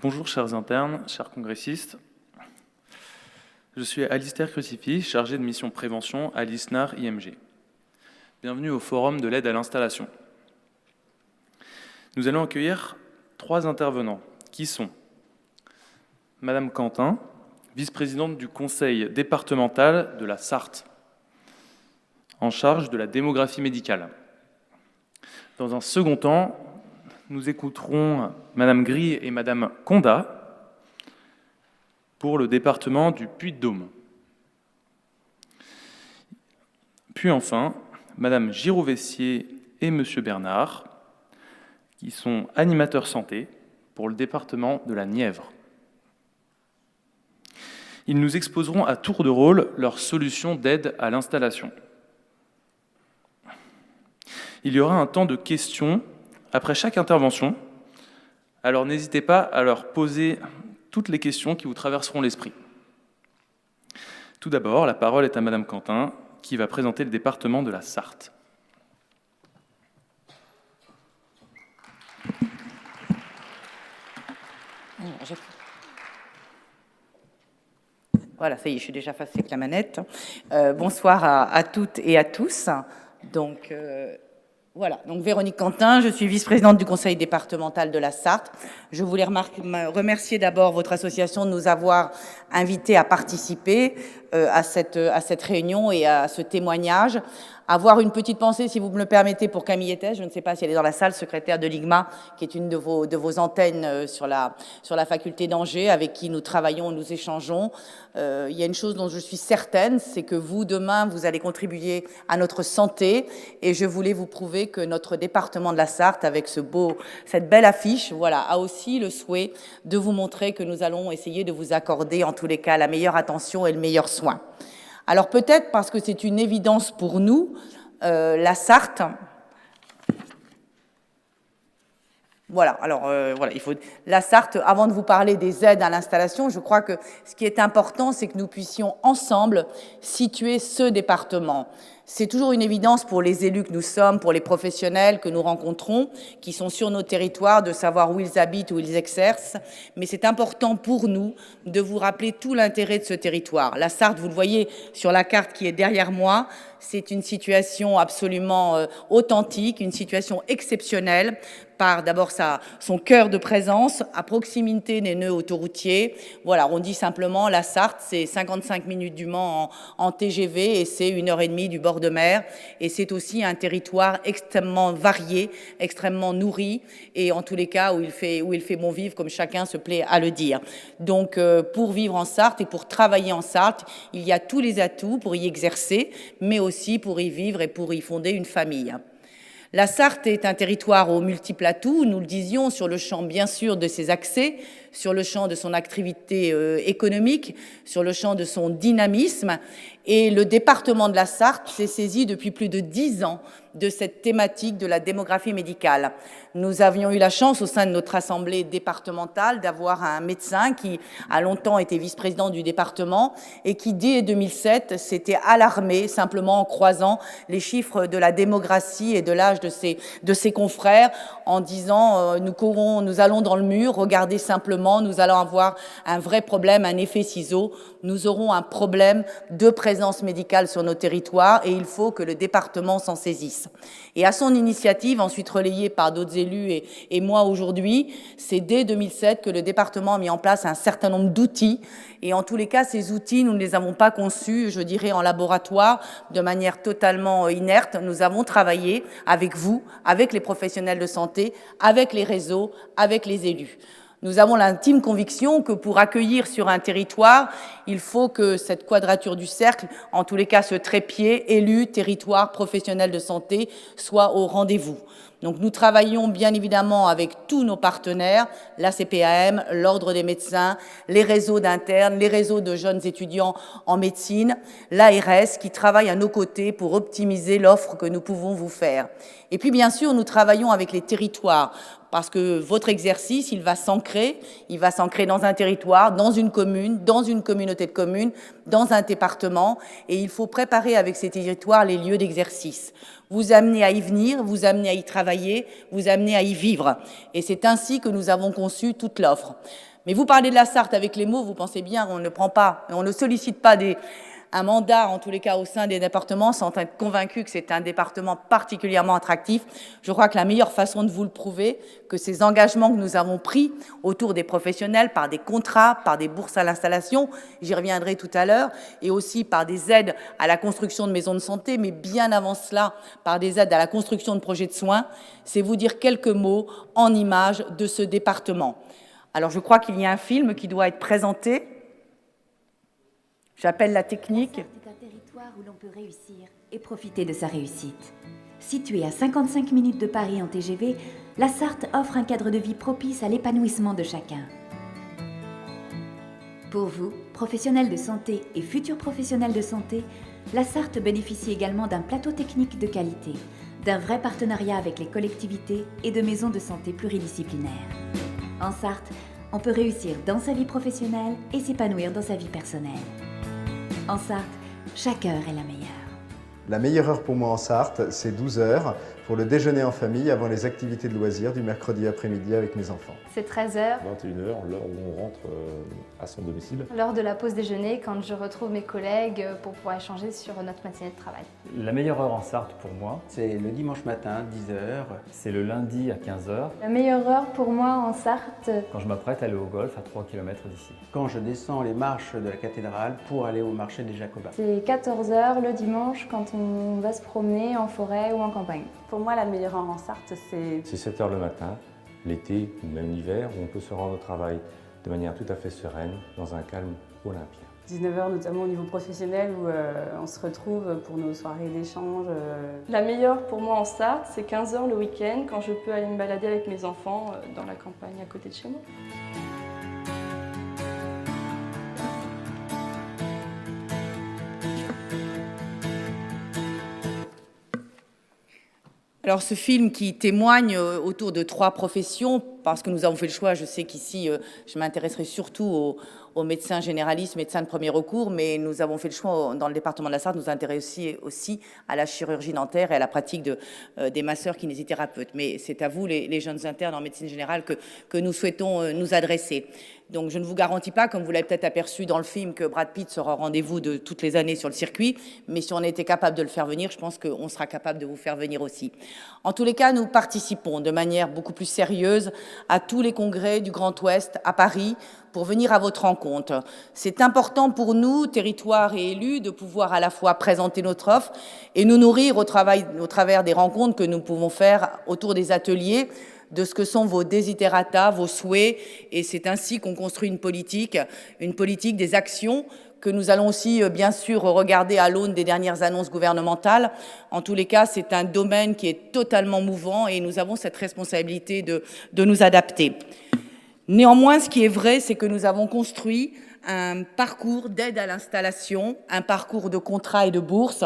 Bonjour chers internes, chers congressistes. Je suis Alistair Crucifix, chargé de mission prévention à l'ISNAR IMG. Bienvenue au Forum de l'aide à l'installation. Nous allons accueillir 3 intervenants qui sont Madame Quentin, vice-présidente du conseil départemental de la Sarthe, en charge de la démographie médicale. Dans un second temps, nous écouterons Madame Gris et Madame Condat pour le département du Puy-de-Dôme. Puis enfin, Madame Giroux-Vessier et Monsieur Bernard, qui sont animateurs santé pour le département de la Nièvre. Ils nous exposeront à tour de rôle leurs solutions d'aide à l'installation. Il y aura un temps de questions après chaque intervention, alors n'hésitez pas à leur poser toutes les questions qui vous traverseront l'esprit. Tout d'abord, la parole est à Madame Quentin, qui va présenter le département de la Sarthe. Voilà, ça y est, je suis déjà face avec la manette. Bonsoir à toutes et à tous. Donc, voilà, donc Véronique Quentin, je suis vice-présidente du conseil départemental de la Sarthe. Je voulais remercier d'abord votre association de nous avoir invités à participer à cette réunion et à ce témoignage. Avoir une petite pensée, si vous me le permettez, pour Camille Etes, je ne sais pas si elle est dans la salle, secrétaire de l'IGMA, qui est une de vos antennes sur la faculté d'Angers, avec qui nous travaillons, nous échangeons. Il y a une chose dont je suis certaine, c'est que vous, demain, vous allez contribuer à notre santé, et je voulais vous prouver que notre département de la Sarthe, avec cette belle affiche, voilà, a aussi le souhait de vous montrer que nous allons essayer de vous accorder, en tous les cas, la meilleure attention et le meilleur soin. Alors peut-être parce que c'est une évidence pour nous, la Sarthe. Voilà, alors voilà, la Sarthe, avant de vous parler des aides à l'installation, je crois que ce qui est important, c'est que nous puissions ensemble situer ce département. C'est toujours une évidence pour les élus que nous sommes, pour les professionnels que nous rencontrons, qui sont sur nos territoires, de savoir où ils habitent, où ils exercent. Mais c'est important pour nous de vous rappeler tout l'intérêt de ce territoire. La Sarthe, vous le voyez sur la carte qui est derrière moi, c'est une situation absolument authentique, une situation exceptionnelle, par d'abord son cœur de présence, à proximité des nœuds autoroutiers. Voilà, on dit simplement la Sarthe, c'est 55 minutes du Mans en TGV et c'est 1h30 du bord de mer. Et c'est aussi un territoire extrêmement varié, extrêmement nourri et en tous les cas où il fait bon vivre, comme chacun se plaît à le dire. Donc pour vivre en Sarthe et pour travailler en Sarthe, il y a tous les atouts pour y exercer, mais aussi pour y vivre et pour y fonder une famille. La Sarthe est un territoire aux multiples atouts, nous le disions, sur le champ bien sûr de ses accès, sur le champ de son activité économique, sur le champ de son dynamisme. Et le département de la Sarthe s'est saisi depuis plus de 10 ans de cette thématique de la démographie médicale. Nous avions eu la chance au sein de notre assemblée départementale d'avoir un médecin qui a longtemps été vice-président du département et qui, dès 2007, s'était alarmé simplement en croisant les chiffres de la démographie et de l'âge de ses confrères en disant nous allons dans le mur, regardez simplement, nous allons avoir un vrai problème, un effet ciseau, nous aurons un problème de présence médicale sur nos territoires et il faut que le département s'en saisisse. Et à son initiative, ensuite relayée par d'autres élus et moi aujourd'hui, c'est dès 2007 que le département a mis en place un certain nombre d'outils. Et en tous les cas, ces outils, nous ne les avons pas conçus, je dirais, en laboratoire, de manière totalement inerte. Nous avons travaillé avec vous, avec les professionnels de santé, avec les réseaux, avec les élus. Nous avons l'intime conviction que pour accueillir sur un territoire, il faut que cette quadrature du cercle, en tous les cas ce trépied, élus, territoire, professionnels de santé, soit au rendez-vous. Donc nous travaillons bien évidemment avec tous nos partenaires, la CPAM, l'Ordre des médecins, les réseaux d'internes, les réseaux de jeunes étudiants en médecine, l'ARS qui travaille à nos côtés pour optimiser l'offre que nous pouvons vous faire. Et puis bien sûr, nous travaillons avec les territoires parce que votre exercice, il va s'ancrer dans un territoire, dans une commune, dans une communauté de communes, dans un département, et il faut préparer avec ces territoires les lieux d'exercice. Vous amener à y venir, vous amener à y travailler, vous amener à y vivre. Et c'est ainsi que nous avons conçu toute l'offre. Mais vous parlez de la Sarthe avec les mots, vous pensez bien, on ne sollicite pas un mandat, en tous les cas au sein des départements, sans être convaincu que c'est un département particulièrement attractif. Je crois que la meilleure façon de vous le prouver, que ces engagements que nous avons pris autour des professionnels, par des contrats, par des bourses à l'installation, j'y reviendrai tout à l'heure, et aussi par des aides à la construction de maisons de santé, mais bien avant cela, par des aides à la construction de projets de soins, c'est vous dire quelques mots en images de ce département. Alors je crois qu'il y a un film qui doit être présenté. J'appelle la technique. La Sarthe est un territoire où l'on peut réussir et profiter de sa réussite. Située à 55 minutes de Paris en TGV, la Sarthe offre un cadre de vie propice à l'épanouissement de chacun. Pour vous, professionnels de santé et futurs professionnels de santé, la Sarthe bénéficie également d'un plateau technique de qualité, d'un vrai partenariat avec les collectivités et de maisons de santé pluridisciplinaires. En Sarthe, on peut réussir dans sa vie professionnelle et s'épanouir dans sa vie personnelle. En Sarthe, chaque heure est la meilleure. La meilleure heure pour moi en Sarthe, c'est 12 heures pour le déjeuner en famille avant les activités de loisirs du mercredi après-midi avec mes enfants. C'est 13h. 21h, l'heure où on rentre à son domicile. L'heure de la pause déjeuner, quand je retrouve mes collègues pour pouvoir échanger sur notre matinée de travail. La meilleure heure en Sarthe pour moi, c'est le dimanche matin, 10h. c'est le lundi à 15h. La meilleure heure pour moi en Sarthe, Quand je m'apprête à aller au golf à 3 km d'ici. Quand je descends les marches de la cathédrale pour aller au marché des Jacobins. c'est 14h le dimanche quand on va se promener en forêt ou en campagne. Pour moi, la meilleure heure en Sarthe, c'est... C'est 7h le matin, l'été ou même l'hiver, où on peut se rendre au travail de manière tout à fait sereine, dans un calme olympien. 19h, notamment au niveau professionnel, où on se retrouve pour nos soirées d'échange. La meilleure pour moi en Sarthe, c'est 15h le week-end, quand je peux aller me balader avec mes enfants dans la campagne à côté de chez moi. Alors ce film qui témoigne autour de 3 professions, parce que nous avons fait le choix, je sais qu'ici je m'intéresserai surtout aux médecins généralistes, médecins de premier recours, mais nous avons fait le choix dans le département de la Sarthe de nous intéresser aussi à la chirurgie dentaire et à la pratique des masseurs kinésithérapeutes. Mais c'est à vous, les jeunes internes en médecine générale, que nous souhaitons nous adresser. Donc je ne vous garantis pas, comme vous l'avez peut-être aperçu dans le film, que Brad Pitt sera au rendez-vous de toutes les années sur le circuit, mais si on était capable de le faire venir, je pense qu'on sera capable de vous faire venir aussi. En tous les cas, nous participons de manière beaucoup plus sérieuse à tous les congrès du Grand Ouest à Paris pour venir à votre rencontre. C'est important pour nous, territoires et élus, de pouvoir à la fois présenter notre offre et nous nourrir au travers des rencontres que nous pouvons faire autour des ateliers, de ce que sont vos desiderata, vos souhaits, et c'est ainsi qu'on construit une politique des actions que nous allons aussi, bien sûr, regarder à l'aune des dernières annonces gouvernementales. En tous les cas, c'est un domaine qui est totalement mouvant et nous avons cette responsabilité de nous adapter. Néanmoins, ce qui est vrai, c'est que nous avons construit un parcours d'aide à l'installation, un parcours de contrats et de bourses.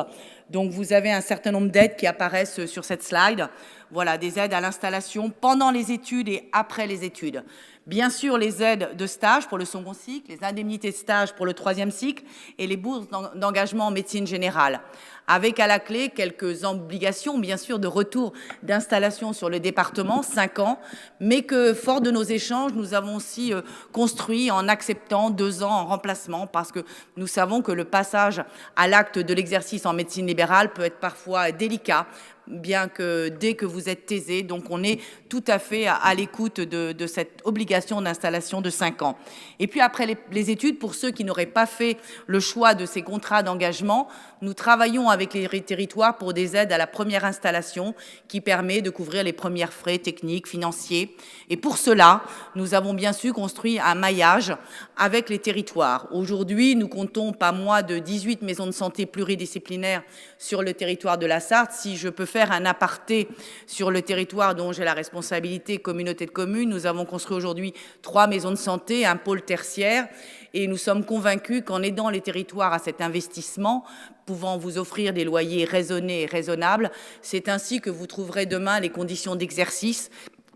Donc vous avez un certain nombre d'aides qui apparaissent sur cette slide. Voilà, des aides à l'installation pendant les études et après les études. Bien sûr, les aides de stage pour le second cycle, les indemnités de stage pour le 3e cycle et les bourses d'engagement en médecine générale. Avec à la clé quelques obligations, bien sûr, de retour d'installation sur le département, 5 ans, mais que, fort de nos échanges, nous avons aussi construit en acceptant 2 ans en remplacement, parce que nous savons que le passage à l'acte de l'exercice en médecine libérale peut être parfois délicat, bien que dès que vous êtes thésé, donc on est tout à fait à l'écoute de cette obligation d'installation de 5 ans. Et puis après les études, pour ceux qui n'auraient pas fait le choix de ces contrats d'engagement, nous travaillons avec les territoires pour des aides à la première installation qui permet de couvrir les premiers frais techniques, financiers. Et pour cela, nous avons bien sûr construit un maillage avec les territoires. Aujourd'hui, nous comptons pas moins de 18 maisons de santé pluridisciplinaires sur le territoire de la Sarthe. Si je peux faire un aparté sur le territoire dont j'ai la responsabilité, communauté de communes, nous avons construit aujourd'hui 3 maisons de santé, un pôle tertiaire, et nous sommes convaincus qu'en aidant les territoires à cet investissement, pouvant vous offrir des loyers raisonnés et raisonnables, c'est ainsi que vous trouverez demain les conditions d'exercice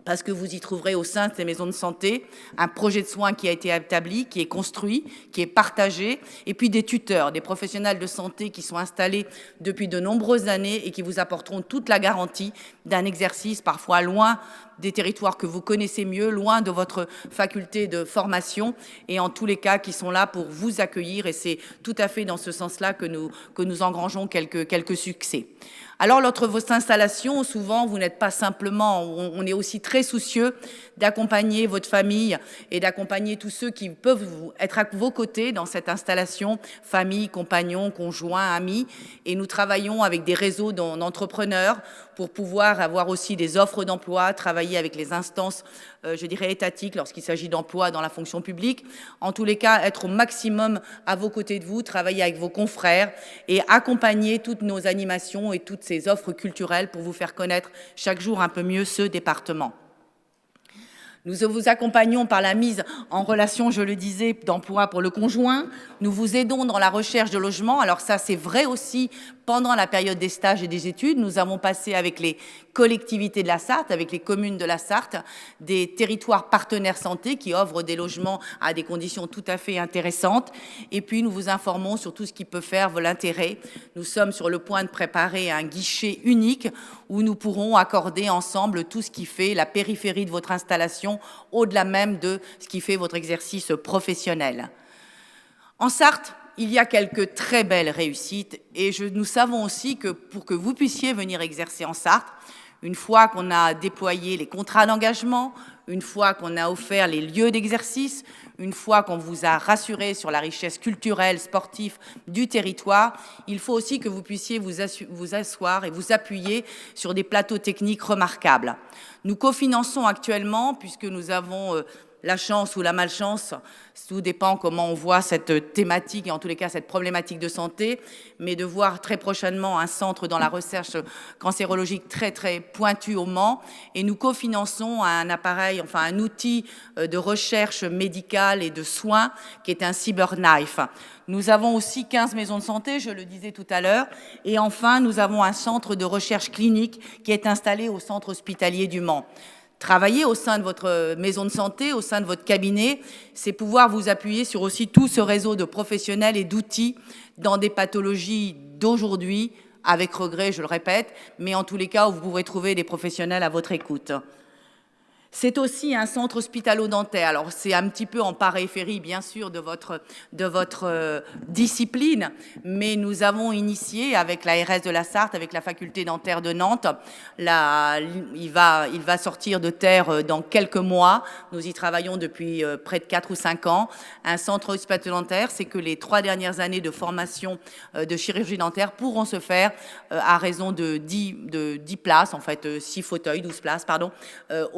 parce que vous y trouverez au sein de ces maisons de santé un projet de soins qui a été établi, qui est construit, qui est partagé, et puis des tuteurs, des professionnels de santé qui sont installés depuis de nombreuses années et qui vous apporteront toute la garantie d'un exercice parfois loin des territoires que vous connaissez mieux, loin de votre faculté de formation, et en tous les cas qui sont là pour vous accueillir, et c'est tout à fait dans ce sens-là que nous engrangeons quelques succès. Alors, lors de votre installation, souvent, vous n'êtes pas simplement, on est aussi très soucieux d'accompagner votre famille et d'accompagner tous ceux qui peuvent être à vos côtés dans cette installation, famille, compagnons, conjoints, amis. Et nous travaillons avec des réseaux d'entrepreneurs pour pouvoir avoir aussi des offres d'emploi, travailler avec les instances, je dirais, étatiques lorsqu'il s'agit d'emploi dans la fonction publique. En tous les cas, être au maximum à vos côtés de vous, travailler avec vos confrères et accompagner toutes nos animations et toutes ces offres culturelles pour vous faire connaître chaque jour un peu mieux ce département. Nous vous accompagnons par la mise en relation, je le disais, d'emploi pour le conjoint. Nous vous aidons dans la recherche de logement. Alors ça, c'est vrai aussi pendant la période des stages et des études. Nous avons passé avec les collectivités de la Sarthe, avec les communes de la Sarthe, des territoires partenaires santé qui offrent des logements à des conditions tout à fait intéressantes. Et puis, nous vous informons sur tout ce qui peut faire l'intérêt. Nous sommes sur le point de préparer un guichet unique où nous pourrons accorder ensemble tout ce qui fait la périphérie de votre installation, au-delà même de ce qui fait votre exercice professionnel. En Sarthe, il y a quelques très belles réussites et nous savons aussi que pour que vous puissiez venir exercer en Sarthe, une fois qu'on a déployé les contrats d'engagement, une fois qu'on a offert les lieux d'exercice, une fois qu'on vous a rassuré sur la richesse culturelle, sportive du territoire, il faut aussi que vous puissiez vous asseoir et vous appuyer sur des plateaux techniques remarquables. Nous cofinançons actuellement, puisque nous avons la chance ou la malchance, tout dépend comment on voit cette thématique et en tous les cas cette problématique de santé, mais de voir très prochainement un centre dans la recherche cancérologique très très pointu au Mans, et nous cofinançons un appareil, enfin un outil de recherche médicale et de soins qui est un CyberKnife. Nous avons aussi 15 maisons de santé, je le disais tout à l'heure, et enfin nous avons un centre de recherche clinique qui est installé au centre hospitalier du Mans. Travailler au sein de votre maison de santé, au sein de votre cabinet, c'est pouvoir vous appuyer sur aussi tout ce réseau de professionnels et d'outils dans des pathologies d'aujourd'hui, avec regret, je le répète, mais en tous les cas où vous pourrez trouver des professionnels à votre écoute. C'est aussi un centre hospitalo-dentaire. Alors, c'est un petit peu en périphérie, bien sûr, de votre discipline, mais nous avons initié avec l'ARS de la Sarthe, avec la faculté dentaire de Nantes, il va sortir de terre dans quelques mois. Nous y travaillons depuis près de 4 ou 5 ans. Un centre hospitalo-dentaire, c'est que les 3 dernières années de formation de chirurgie dentaire pourront se faire à raison de 10 places, en fait 6 fauteuils, 12 places, pardon,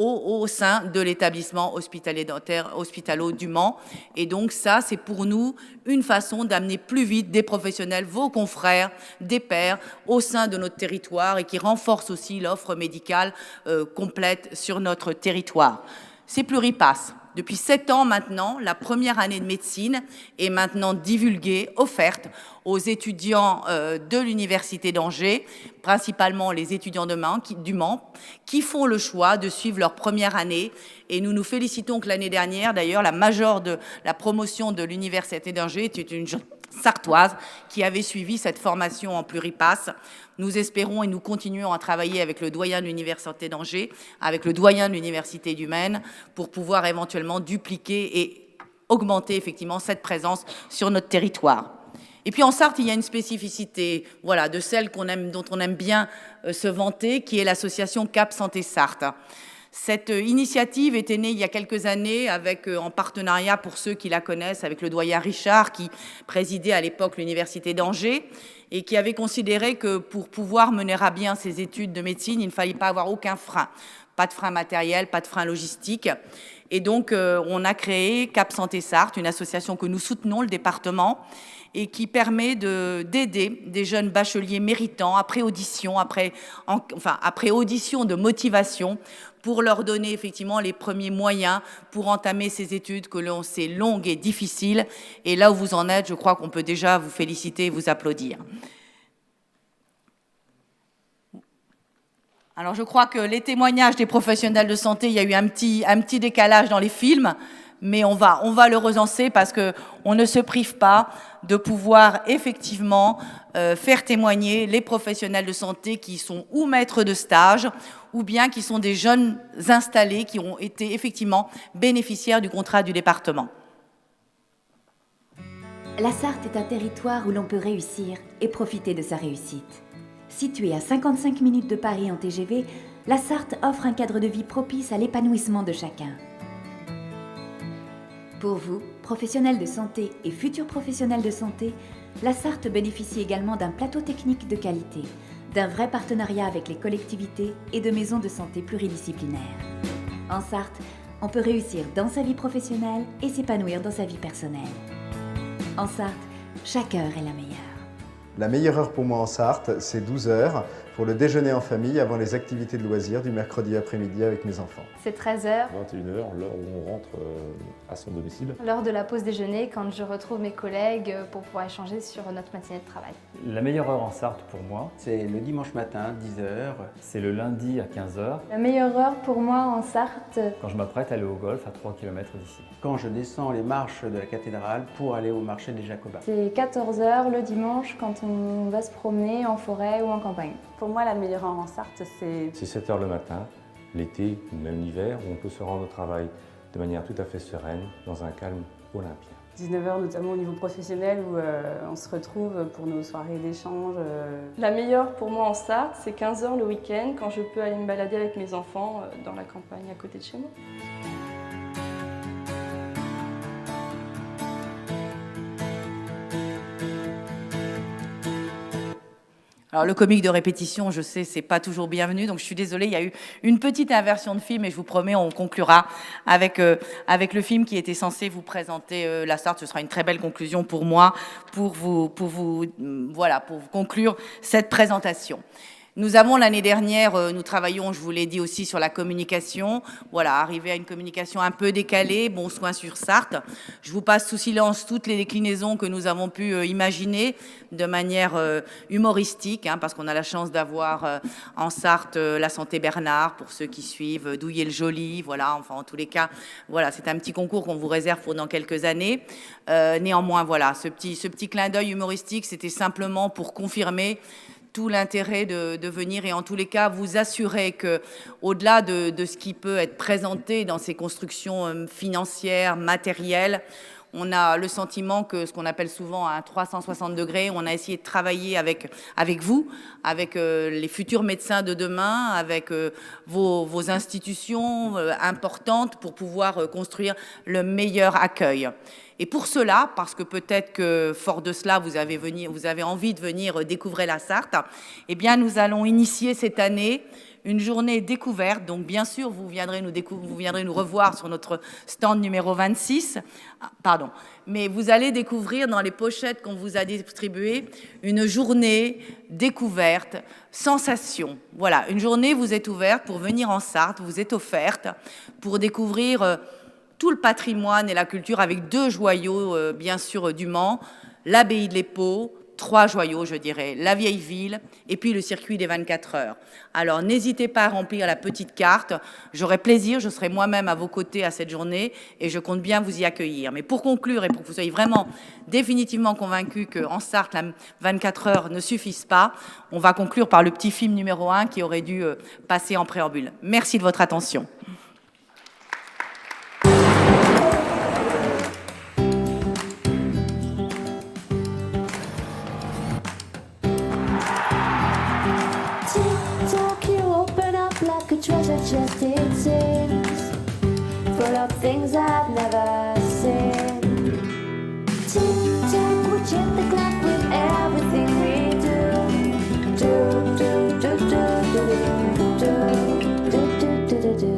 au sein de l'établissement hospitalier dentaire hospitalo du Mans. Et donc ça, c'est pour nous une façon d'amener plus vite des professionnels, vos confrères, des pairs, au sein de notre territoire et qui renforce aussi l'offre médicale complète sur notre territoire. C'est Pluripass. Depuis 7 ans maintenant, la première année de médecine est maintenant divulguée, offerte aux étudiants de l'Université d'Angers, principalement les étudiants du Mans, qui font le choix de suivre leur première année. Et nous nous félicitons que l'année dernière, d'ailleurs, la majeure de la promotion de l'Université d'Angers était une jeune sartoise qui avait suivi cette formation en Pluripass. Nous espérons et nous continuons à travailler avec le doyen de l'Université d'Angers, avec le doyen de l'Université du Maine, pour pouvoir éventuellement dupliquer et augmenter effectivement cette présence sur notre territoire. Et puis en Sarthe, il y a une spécificité, voilà, de celle dont on aime bien se vanter, qui est l'association Cap Santé Sarthe. Cette initiative était née il y a quelques années en partenariat, pour ceux qui la connaissent, avec le doyen Richard, qui présidait à l'époque l'Université d'Angers et qui avait considéré que pour pouvoir mener à bien ses études de médecine, il ne fallait pas avoir aucun frein. Pas de frein matériel, pas de frein logistique. Et donc, on a créé Cap Santé Sarthe, une association que nous soutenons, le département, et qui permet d'aider des jeunes bacheliers méritants après audition, après audition de motivation, pour leur donner effectivement les premiers moyens pour entamer ces études que l'on sait longues et difficiles. Et là où vous en êtes, je crois qu'on peut déjà vous féliciter et vous applaudir. Alors je crois que les témoignages des professionnels de santé, il y a eu un petit décalage dans les films, mais on va le recenser parce qu'on ne se prive pas de pouvoir effectivement faire témoigner les professionnels de santé qui sont ou maîtres de stage ou bien qui sont des jeunes installés qui ont été effectivement bénéficiaires du contrat du département. La Sarthe est un territoire où l'on peut réussir et profiter de sa réussite. Située à 55 minutes de Paris en TGV, la Sarthe offre un cadre de vie propice à l'épanouissement de chacun. Pour vous, professionnels de santé et futurs professionnels de santé, la Sarthe bénéficie également d'un plateau technique de qualité, d'un vrai partenariat avec les collectivités et de maisons de santé pluridisciplinaires. En Sarthe, on peut réussir dans sa vie professionnelle et s'épanouir dans sa vie personnelle. En Sarthe, chaque heure est la meilleure. La meilleure heure pour moi en Sarthe, c'est 12 heures pour le déjeuner en famille avant les activités de loisirs du mercredi après-midi avec mes enfants. C'est 13h. 21h, l'heure où on rentre à son domicile. L'heure de la pause déjeuner, quand je retrouve mes collègues pour pouvoir échanger sur notre matinée de travail. La meilleure heure en Sarthe pour moi, C'est le dimanche matin, 10h. c'est le lundi à 15h, La meilleure heure pour moi en Sarthe, quand je m'apprête à aller au golf à 3 km d'ici. Quand je descends les marches de la cathédrale pour aller au marché des Jacobins. c'est 14h le dimanche quand on va se promener en forêt ou en campagne. Pour moi, la meilleure heure en Sarthe, c'est C'est 7h le matin, l'été ou même l'hiver, où on peut se rendre au travail de manière tout à fait sereine, dans un calme olympien. 19h, notamment au niveau professionnel, où on se retrouve pour nos soirées d'échange. La meilleure pour moi en Sarthe, c'est 15h le week-end quand je peux aller me balader avec mes enfants dans la campagne à côté de chez moi. Alors le comique de répétition, je sais, c'est pas toujours bienvenu, donc je suis désolée, il y a eu une petite inversion de film et je vous promets, on conclura avec le film qui était censé vous présenter la Sarthe. Ce sera une très belle conclusion pour moi, pour vous conclure cette présentation. Nous avons l'année dernière, nous travaillons, je vous l'ai dit aussi, sur la communication. Voilà, arriver à une communication un peu décalée, bon soin sur Sarthe. Je vous passe sous silence toutes les déclinaisons que nous avons pu imaginer de manière humoristique, parce qu'on a la chance d'avoir en Sarthe la Santé Bernard, pour ceux qui suivent, Douillet-le-Joli, voilà, enfin en tous les cas, voilà, c'est un petit concours qu'on vous réserve pour dans quelques années. Néanmoins, voilà, ce petit clin d'œil humoristique, c'était simplement pour confirmer tout l'intérêt de venir et en tous les cas vous assurer que au-delà de ce qui peut être présenté dans ces constructions financières, matérielles, on a le sentiment que ce qu'on appelle souvent un 360 degrés, on a essayé de travailler avec vous, avec les futurs médecins de demain, avec vos institutions importantes pour pouvoir construire le meilleur accueil. Et pour cela, parce que peut-être que fort de cela, vous avez envie de venir découvrir la Sarthe, eh bien nous allons initier cette année une journée découverte. Donc bien sûr, vous viendrez nous revoir sur notre stand numéro 26. Pardon. Mais vous allez découvrir dans les pochettes qu'on vous a distribuées une journée découverte, sensation. Voilà, une journée vous êtes ouverte pour venir en Sarthe, vous êtes offerte pour découvrir tout le patrimoine et la culture avec 2 joyaux, bien sûr, du Mans, l'abbaye de l'Épau, 3 joyaux, je dirais, la vieille ville et puis le circuit des 24 heures. Alors, n'hésitez pas à remplir la petite carte. J'aurai plaisir, je serai moi-même à vos côtés à cette journée et je compte bien vous y accueillir. Mais pour conclure et pour que vous soyez vraiment définitivement convaincus qu'en Sarthe, la 24 heures ne suffisent pas, on va conclure par le petit film numéro 1 qui aurait dû passer en préambule. Merci de votre attention. Treasure chest it seems, full of things I've never seen. Tick tock, we check the clock with everything we do. Do do do do do do do do do do.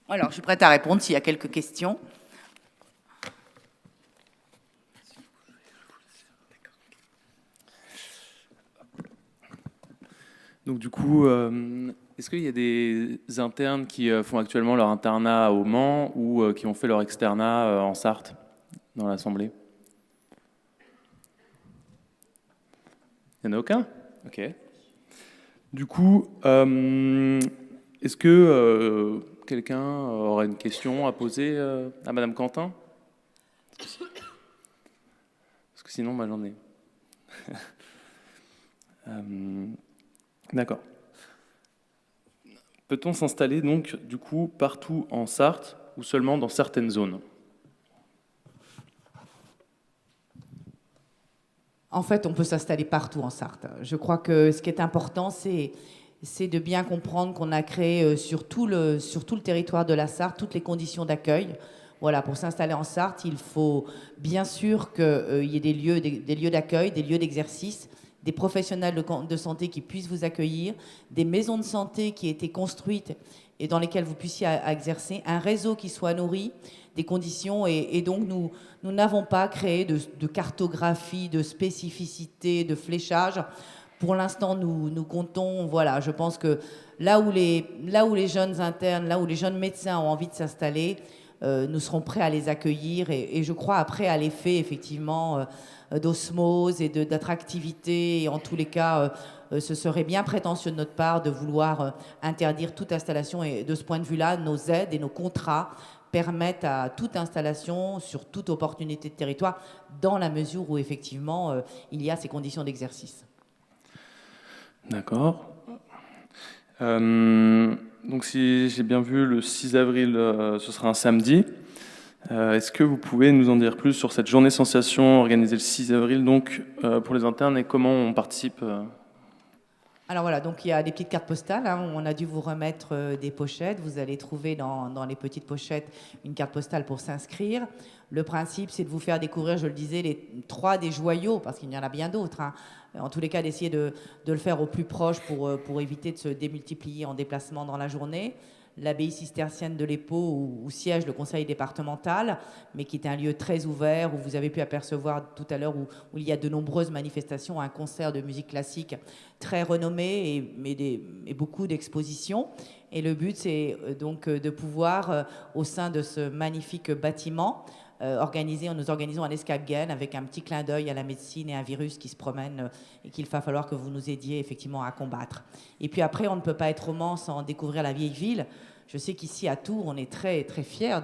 Alors, je suis prête à répondre s'il y a quelques questions. Donc du coup, est-ce qu'il y a des internes qui font actuellement leur internat au Mans ou qui ont fait leur externat en Sarthe, dans l'Assemblée ? Il n'y en a aucun? Ok. Du coup, est-ce que quelqu'un aurait une question à poser à Madame Quentin? Parce que sinon, moi, j'en ai. D'accord. Peut-on s'installer donc, du coup, partout en Sarthe ou seulement dans certaines zones? En fait, on peut s'installer partout en Sarthe. Je crois que ce qui est important, c'est de bien comprendre qu'on a créé sur tout le territoire de la Sarthe toutes les conditions d'accueil. Voilà, pour s'installer en Sarthe, il faut bien sûr qu'il y ait des lieux d'accueil, des lieux d'exercice, des professionnels de santé qui puissent vous accueillir, des maisons de santé qui aient été construites et dans lesquelles vous puissiez exercer, un réseau qui soit nourri, des conditions. Et donc, nous n'avons pas créé de cartographie, de spécificité, de fléchage. Pour l'instant, nous comptons, voilà, je pense que là où les jeunes internes, là où les jeunes médecins ont envie de s'installer, nous serons prêts à les accueillir et je crois après à l'effet effectivement d'osmose et d'attractivité. Et en tous les cas, ce serait bien prétentieux de notre part de vouloir interdire toute installation. Et de ce point de vue-là, nos aides et nos contrats permettent à toute installation sur toute opportunité de territoire dans la mesure où effectivement il y a ces conditions d'exercice. D'accord. Donc si j'ai bien vu, le 6 avril, ce sera un samedi. Est-ce que vous pouvez nous en dire plus sur cette journée sensation organisée le 6 avril donc, pour les internes et comment on participe Alors voilà, donc il y a des petites cartes postales. Hein. On a dû vous remettre des pochettes. Vous allez trouver dans les petites pochettes une carte postale pour s'inscrire. Le principe, c'est de vous faire découvrir, je le disais, les 3 des joyaux, parce qu'il y en a bien d'autres. Hein. En tous les cas, d'essayer de le faire au plus proche pour éviter de se démultiplier en déplacement dans la journée. L'abbaye cistercienne de l'Épau, où siège le conseil départemental, mais qui est un lieu très ouvert, où vous avez pu apercevoir tout à l'heure, où il y a de nombreuses manifestations, un concert de musique classique très renommé et beaucoup d'expositions. Et le but, c'est donc de pouvoir, au sein de ce magnifique bâtiment, nous organisons un escape game avec un petit clin d'œil à la médecine et un virus qui se promène et qu'il va falloir que vous nous aidiez effectivement à combattre. Et puis après, on ne peut pas être au Mans sans découvrir la vieille ville. Je sais qu'ici à Tours, on est très, très fiers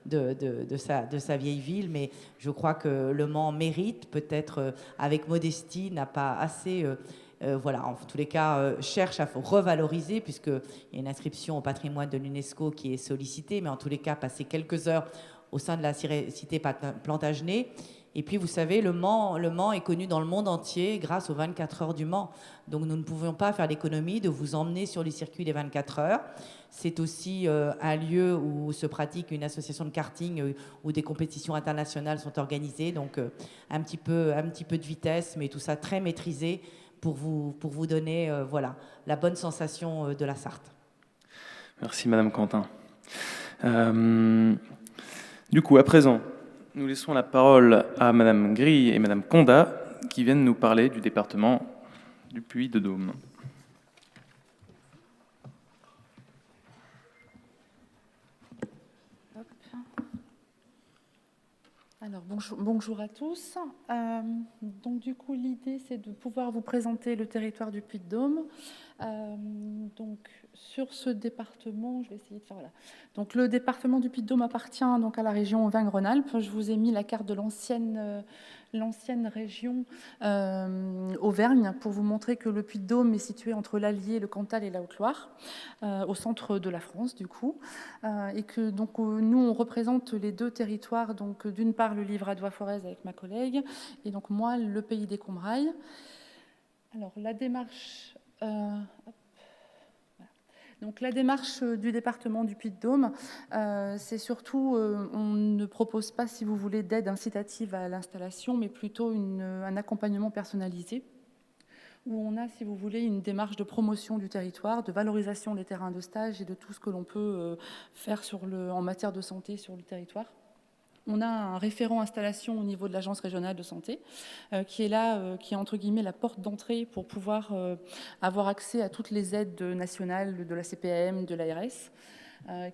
de sa vieille ville, mais je crois que le Mans mérite, peut-être avec modestie, n'a pas assez... voilà, en tous les cas, cherche à revaloriser, puisqu'il y a une inscription au patrimoine de l'UNESCO qui est sollicitée, mais en tous les cas, passer quelques heures au sein de la cité Plantagenet. Et puis, vous savez, le Mans est connu dans le monde entier grâce aux 24 heures du Mans. Donc, nous ne pouvions pas faire l'économie de vous emmener sur le circuit des 24 heures. C'est aussi un lieu où se pratique une association de karting où des compétitions internationales sont organisées. Donc, un petit peu de vitesse, mais tout ça très maîtrisé pour vous donner voilà, la bonne sensation de la Sarthe. Merci, Madame Quentin. Du coup, à présent, nous laissons la parole à Madame Grille et Madame Condat qui viennent nous parler du département du Puy-de-Dôme. Alors, bonjour à tous. Donc, du coup, l'idée, c'est de pouvoir vous présenter le territoire du Puy-de-Dôme. Donc, sur ce département, je vais essayer de faire... Voilà. Donc, le département du Puy-de-Dôme appartient donc à la région Auvergne-Rhône-Alpes. Je vous ai mis la carte de l'ancienne région Auvergne pour vous montrer que le Puy-de-Dôme est situé entre l'Allier, le Cantal et la Haute-Loire, au centre de la France, du coup. Et que donc, nous, on représente les 2 territoires. Donc, d'une part, le Livradois-Forez avec ma collègue, et donc moi, le Pays des Combrailles. Alors, la démarche... Donc la démarche du département du Puy-de-Dôme, c'est surtout, on ne propose pas, si vous voulez, d'aide incitative à l'installation, mais plutôt un accompagnement personnalisé, où on a, si vous voulez, une démarche de promotion du territoire, de valorisation des terrains de stage et de tout ce que l'on peut faire en matière de santé sur le territoire. On a un référent installation au niveau de l'Agence régionale de santé qui est là, qui est entre guillemets la porte d'entrée pour pouvoir avoir accès à toutes les aides nationales de la CPAM, de l'ARS,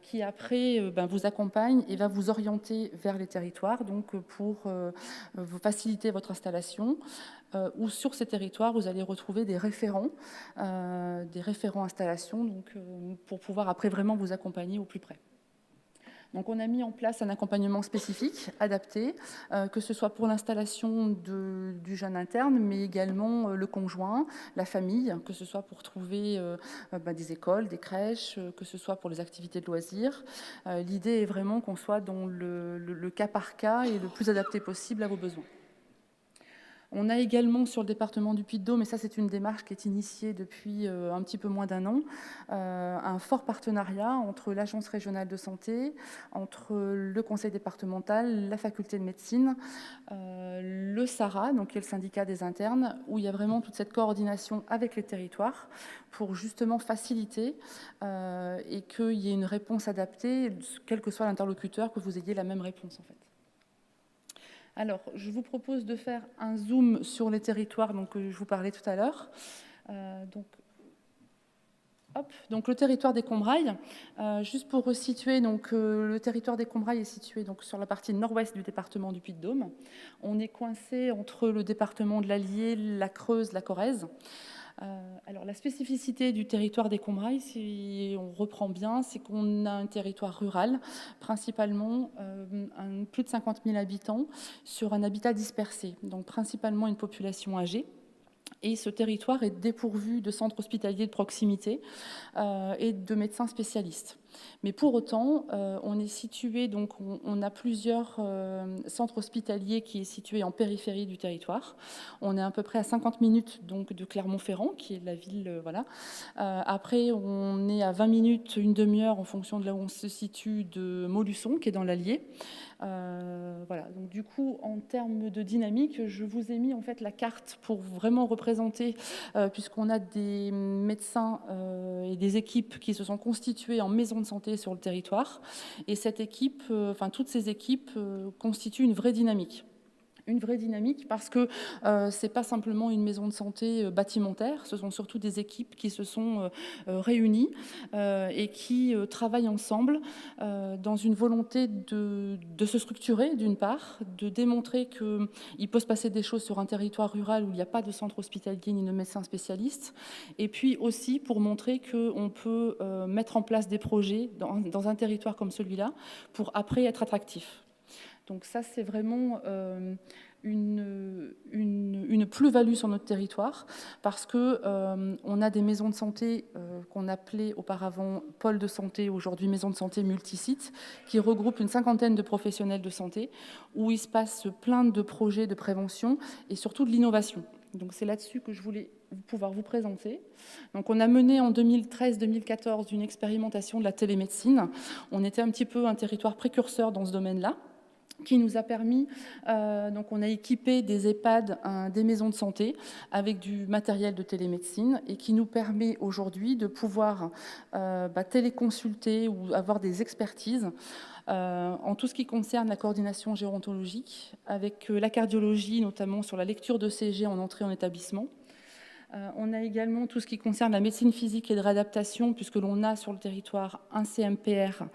qui après vous accompagne et va vous orienter vers les territoires donc pour vous faciliter votre installation. où sur ces territoires, vous allez retrouver des référents installations, donc, pour pouvoir après vraiment vous accompagner au plus près. Donc on a mis en place un accompagnement spécifique, adapté, que ce soit pour l'installation du jeune interne, mais également le conjoint, la famille, que ce soit pour trouver des écoles, des crèches, que ce soit pour les activités de loisirs. L'idée est vraiment qu'on soit dans le cas par cas et le plus adapté possible à vos besoins. On a également sur le département du Puy-de-Dôme, et ça c'est une démarche qui est initiée depuis un petit peu moins d'un an, un fort partenariat entre l'Agence régionale de santé, entre le conseil départemental, la faculté de médecine, le SARA, donc qui est le syndicat des internes, où il y a vraiment toute cette coordination avec les territoires pour justement faciliter et qu'il y ait une réponse adaptée, quel que soit l'interlocuteur, que vous ayez la même réponse en fait. Alors, je vous propose de faire un zoom sur les territoires dont je vous parlais tout à l'heure. Donc le territoire des Combrailles, juste pour resituer, donc, le territoire des Combrailles est situé donc, sur la partie nord-ouest du département du Puy-de-Dôme. On est coincé entre le département de l'Allier, la Creuse, la Corrèze. Alors la spécificité du territoire des Combrailles, si on reprend bien, c'est qu'on a un territoire rural, principalement plus de 50 000 habitants sur un habitat dispersé, donc principalement une population âgée. Et ce territoire est dépourvu de centres hospitaliers de proximité et de médecins spécialistes. Mais pour autant, on est situé, donc on a plusieurs centres hospitaliers qui est situé en périphérie du territoire. On est à peu près à 50 minutes donc, de Clermont-Ferrand, qui est la ville, voilà. Après, on est à 20 minutes, une demi-heure en fonction de là où on se situe, de Montluçon, qui est dans l'Allier. Voilà. Donc du coup, en termes de dynamique, je vous ai mis en fait la carte pour vraiment représenter, puisqu'on a des médecins et des équipes qui se sont constituées en maison de santé sur le territoire, et cette équipe, toutes ces équipes constituent une vraie dynamique. Une vraie dynamique parce que ce n'est pas simplement une maison de santé bâtimentaire, ce sont surtout des équipes qui se sont réunies et qui travaillent ensemble dans une volonté de se structurer d'une part, de démontrer qu'il peut se passer des choses sur un territoire rural où il n'y a pas de centre hospitalier ni de médecins spécialistes, et puis aussi pour montrer qu'on peut mettre en place des projets dans un territoire comme celui-là pour après être attractif. Donc ça, c'est vraiment une plus-value sur notre territoire parce qu'on a des maisons de santé qu'on appelait auparavant pôles de santé, aujourd'hui maisons de santé multisites, qui regroupent une cinquantaine de professionnels de santé, où il se passe plein de projets de prévention et surtout de l'innovation. Donc c'est là-dessus que je voulais pouvoir vous présenter. Donc on a mené en 2013-2014 une expérimentation de la télémédecine. On était un petit peu un territoire précurseur dans ce domaine-là, qui nous a permis, donc on a équipé des EHPAD, des maisons de santé avec du matériel de télémédecine et qui nous permet aujourd'hui de pouvoir téléconsulter ou avoir des expertises en tout ce qui concerne la coordination gérontologique, avec la cardiologie, notamment sur la lecture de CG en entrée en établissement. On a également tout ce qui concerne la médecine physique et de réadaptation, puisque l'on a sur le territoire un CMPR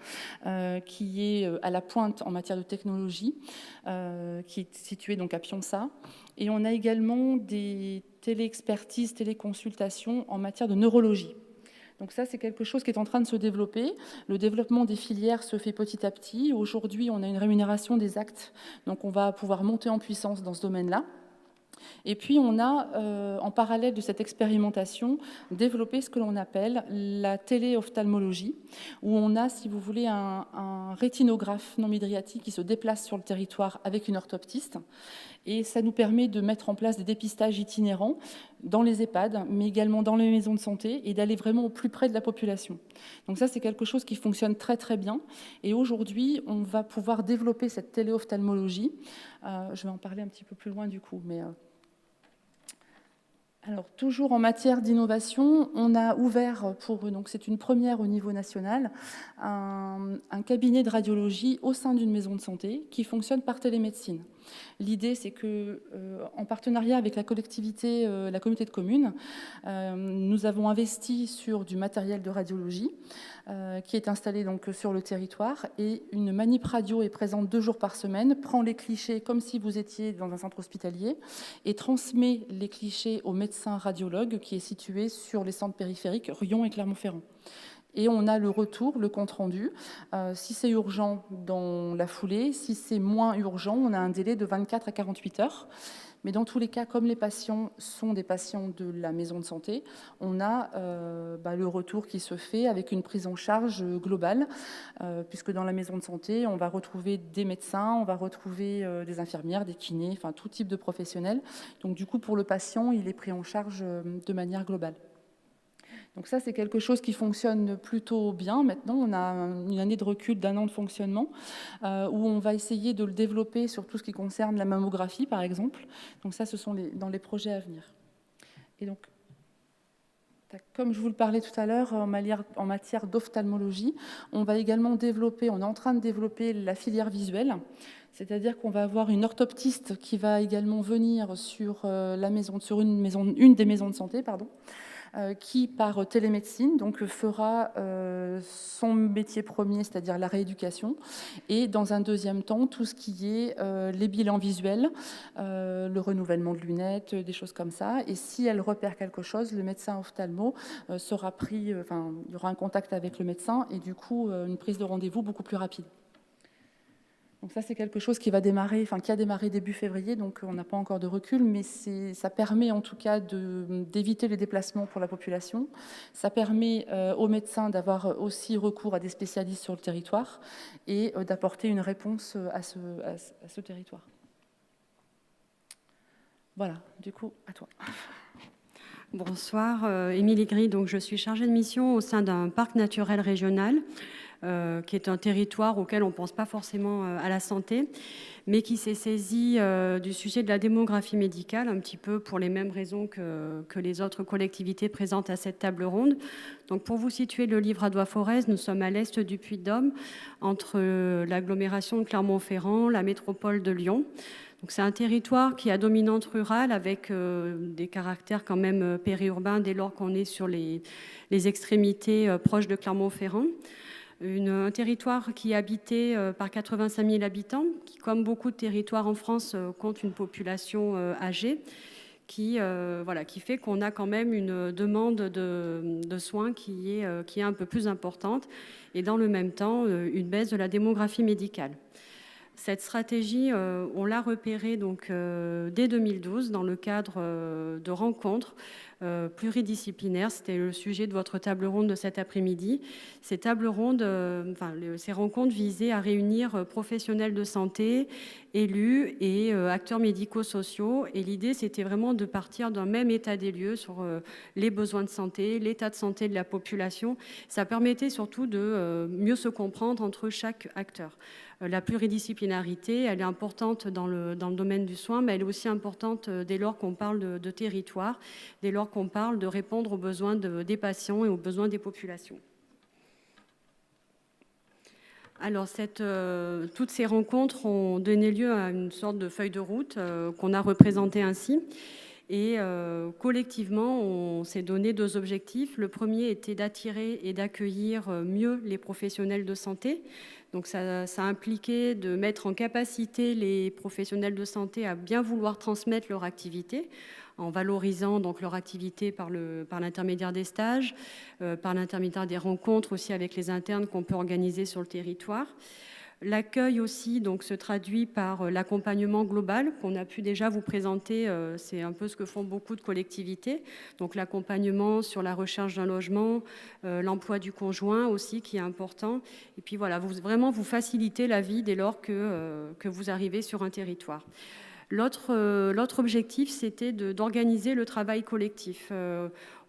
qui est à la pointe en matière de technologie, qui est situé donc à Pionça. Et on a également des téléexpertises, téléconsultations en matière de neurologie. Donc ça, c'est quelque chose qui est en train de se développer. Le développement des filières se fait petit à petit. Aujourd'hui, on a une rémunération des actes, donc on va pouvoir monter en puissance dans ce domaine-là. Et puis, on a, en parallèle de cette expérimentation, développé ce que l'on appelle la téléophtalmologie, où on a, si vous voulez, un rétinographe non-midriatique qui se déplace sur le territoire avec une orthoptiste. Et ça nous permet de mettre en place des dépistages itinérants dans les EHPAD, mais également dans les maisons de santé, et d'aller vraiment au plus près de la population. Donc ça, c'est quelque chose qui fonctionne très très bien. Et aujourd'hui, on va pouvoir développer cette téléophtalmologie. Je vais en parler un petit peu plus loin du coup, mais... Alors, toujours en matière d'innovation, on a ouvert, donc c'est une première au niveau national, un cabinet de radiologie au sein d'une maison de santé qui fonctionne par télémédecine. L'idée, c'est que, en partenariat avec la collectivité, la communauté de communes, nous avons investi sur du matériel de radiologie qui est installé donc sur le territoire, et une manip radio est présente 2 jours par semaine, prend les clichés comme si vous étiez dans un centre hospitalier et transmet les clichés au médecin radiologue qui est situé sur les centres périphériques Riom et Clermont-Ferrand. Et on a le retour, le compte-rendu. Si c'est urgent, dans la foulée. Si c'est moins urgent, on a un délai de 24 à 48 heures. Mais dans tous les cas, comme les patients sont des patients de la maison de santé, on a le retour qui se fait avec une prise en charge globale, puisque dans la maison de santé, on va retrouver des médecins, on va retrouver des infirmières, des kinés, enfin tout type de professionnels. Donc du coup, pour le patient, il est pris en charge de manière globale. Donc ça, c'est quelque chose qui fonctionne plutôt bien. Maintenant, on a une année de recul d'1 an de fonctionnement où on va essayer de le développer sur tout ce qui concerne la mammographie, par exemple. Donc ça, ce sont dans les projets à venir. Et donc, comme je vous le parlais tout à l'heure, en matière d'ophtalmologie, on va également développer, on est en train de développer la filière visuelle. C'est-à-dire qu'on va avoir une orthoptiste qui va également venir sur une des maisons de santé, qui, par télémédecine, donc, fera son métier premier, c'est-à-dire la rééducation, et dans un deuxième temps, tout ce qui est les bilans visuels, le renouvellement de lunettes, des choses comme ça. Et si elle repère quelque chose, le médecin ophtalmo sera pris, il y aura un contact avec le médecin, et du coup, une prise de rendez-vous beaucoup plus rapide. Donc ça, c'est quelque chose qui a démarré début février, donc on n'a pas encore de recul, mais ça permet en tout cas d'éviter les déplacements pour la population. Ça permet aux médecins d'avoir aussi recours à des spécialistes sur le territoire et d'apporter une réponse à ce territoire. Voilà, du coup, à toi. Bonsoir, Émilie Gris, donc je suis chargée de mission au sein d'un parc naturel régional. Qui est un territoire auquel on ne pense pas forcément à la santé, mais qui s'est saisi du sujet de la démographie médicale, un petit peu pour les mêmes raisons que les autres collectivités présentes à cette table ronde. Donc, pour vous situer le Livradois-Forez, nous sommes à l'est du Puy-de-Dôme, entre l'agglomération de Clermont-Ferrand, la métropole de Lyon. Donc, c'est un territoire qui a dominante rurale avec des caractères quand même périurbains dès lors qu'on est sur les extrémités proches de Clermont-Ferrand. Un territoire qui est habité par 85 000 habitants, qui, comme beaucoup de territoires en France, compte une population âgée, qui fait qu'on a quand même une demande de soins qui est un peu plus importante, et dans le même temps, une baisse de la démographie médicale. Cette stratégie, on l'a repérée donc, dès 2012 dans le cadre de rencontres pluridisciplinaires. C'était le sujet de votre table ronde de cet après-midi. Ces tables rondes, ces rencontres visaient à réunir professionnels de santé, élus et acteurs médico-sociaux. Et l'idée, c'était vraiment de partir d'un même état des lieux sur les besoins de santé, l'état de santé de la population. Ça permettait surtout de mieux se comprendre entre chaque acteur. La pluridisciplinarité, elle est importante dans le domaine du soin, mais elle est aussi importante dès lors qu'on parle de territoire, dès lors qu'on parle de répondre aux besoins des patients et aux besoins des populations. Alors, toutes ces rencontres ont donné lieu à une sorte de feuille de route qu'on a représentée ainsi. Et collectivement, on s'est donné 2 objectifs. Le premier était d'attirer et d'accueillir mieux les professionnels de santé. Donc ça impliquait de mettre en capacité les professionnels de santé à bien vouloir transmettre leur activité, en valorisant donc leur activité par l'intermédiaire des stages, par l'intermédiaire des rencontres aussi avec les internes qu'on peut organiser sur le territoire. L'accueil aussi donc, se traduit par l'accompagnement global qu'on a pu déjà vous présenter. C'est un peu ce que font beaucoup de collectivités. Donc l'accompagnement sur la recherche d'un logement, l'emploi du conjoint aussi qui est important. Et puis voilà, vraiment vous faciliter la vie dès lors que vous arrivez sur un territoire. L'autre objectif, c'était d'organiser le travail collectif.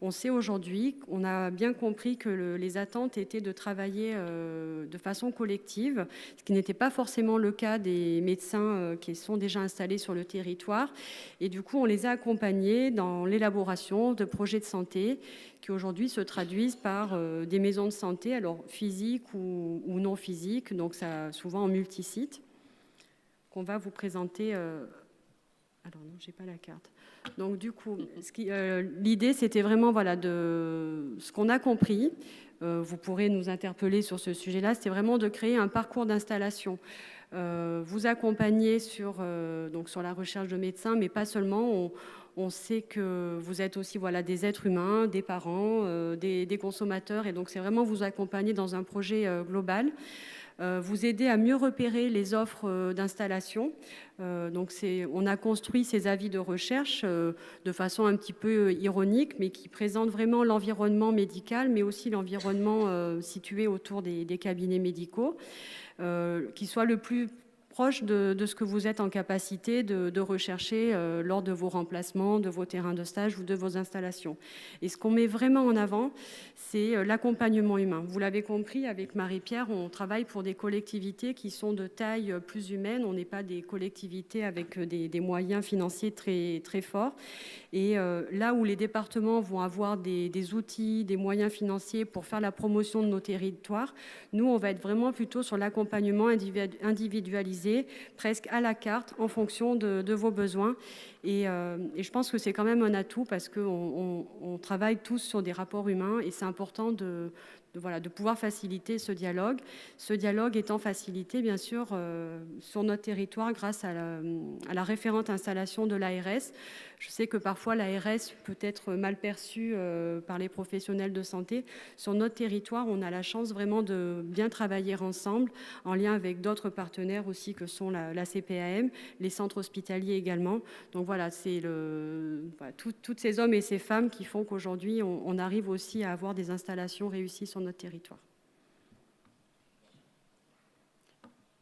On sait aujourd'hui, on a bien compris que les attentes étaient de travailler de façon collective, ce qui n'était pas forcément le cas des médecins qui sont déjà installés sur le territoire. Et du coup, on les a accompagnés dans l'élaboration de projets de santé qui aujourd'hui se traduisent par des maisons de santé, alors physiques ou non physiques, donc ça, souvent en multisite. qu'on va vous présenter. Alors non, j'ai pas la carte. Donc du coup, l'idée, c'était vraiment voilà, de ce qu'on a compris. Vous pourrez nous interpeller sur ce sujet-là. C'était vraiment de créer un parcours d'installation. Vous accompagner donc sur la recherche de médecins, mais pas seulement. On sait que vous êtes aussi voilà, des êtres humains, des parents, des consommateurs. Et donc, c'est vraiment vous accompagner dans un projet global. Vous aider à mieux repérer les offres d'installation. Donc on a construit ces avis de recherche de façon un petit peu ironique, mais qui présentent vraiment l'environnement médical, mais aussi l'environnement situé autour des cabinets médicaux, qui soit le plus proche de ce que vous êtes en capacité de rechercher lors de vos remplacements, de vos terrains de stage ou de vos installations. Et ce qu'on met vraiment en avant, c'est l'accompagnement humain. Vous l'avez compris, avec Marie-Pierre, on travaille pour des collectivités qui sont de taille plus humaine. On n'est pas des collectivités avec des moyens financiers très, très forts. Et là où les départements vont avoir des outils, des moyens financiers pour faire la promotion de nos territoires, nous, on va être vraiment plutôt sur l'accompagnement individualisé, presque à la carte, en fonction de vos besoins. Et je pense que c'est quand même un atout parce qu'on travaille tous sur des rapports humains et c'est important de pouvoir faciliter ce dialogue. Ce dialogue étant facilité, bien sûr, sur notre territoire grâce à la référente installation de l'ARS. Je sais que parfois l'ARS peut être mal perçue par les professionnels de santé. Sur notre territoire, on a la chance vraiment de bien travailler ensemble, en lien avec d'autres partenaires aussi que sont la CPAM, les centres hospitaliers également. Donc voilà, c'est toutes ces hommes et ces femmes qui font qu'aujourd'hui, on arrive aussi à avoir des installations réussies sur notre territoire.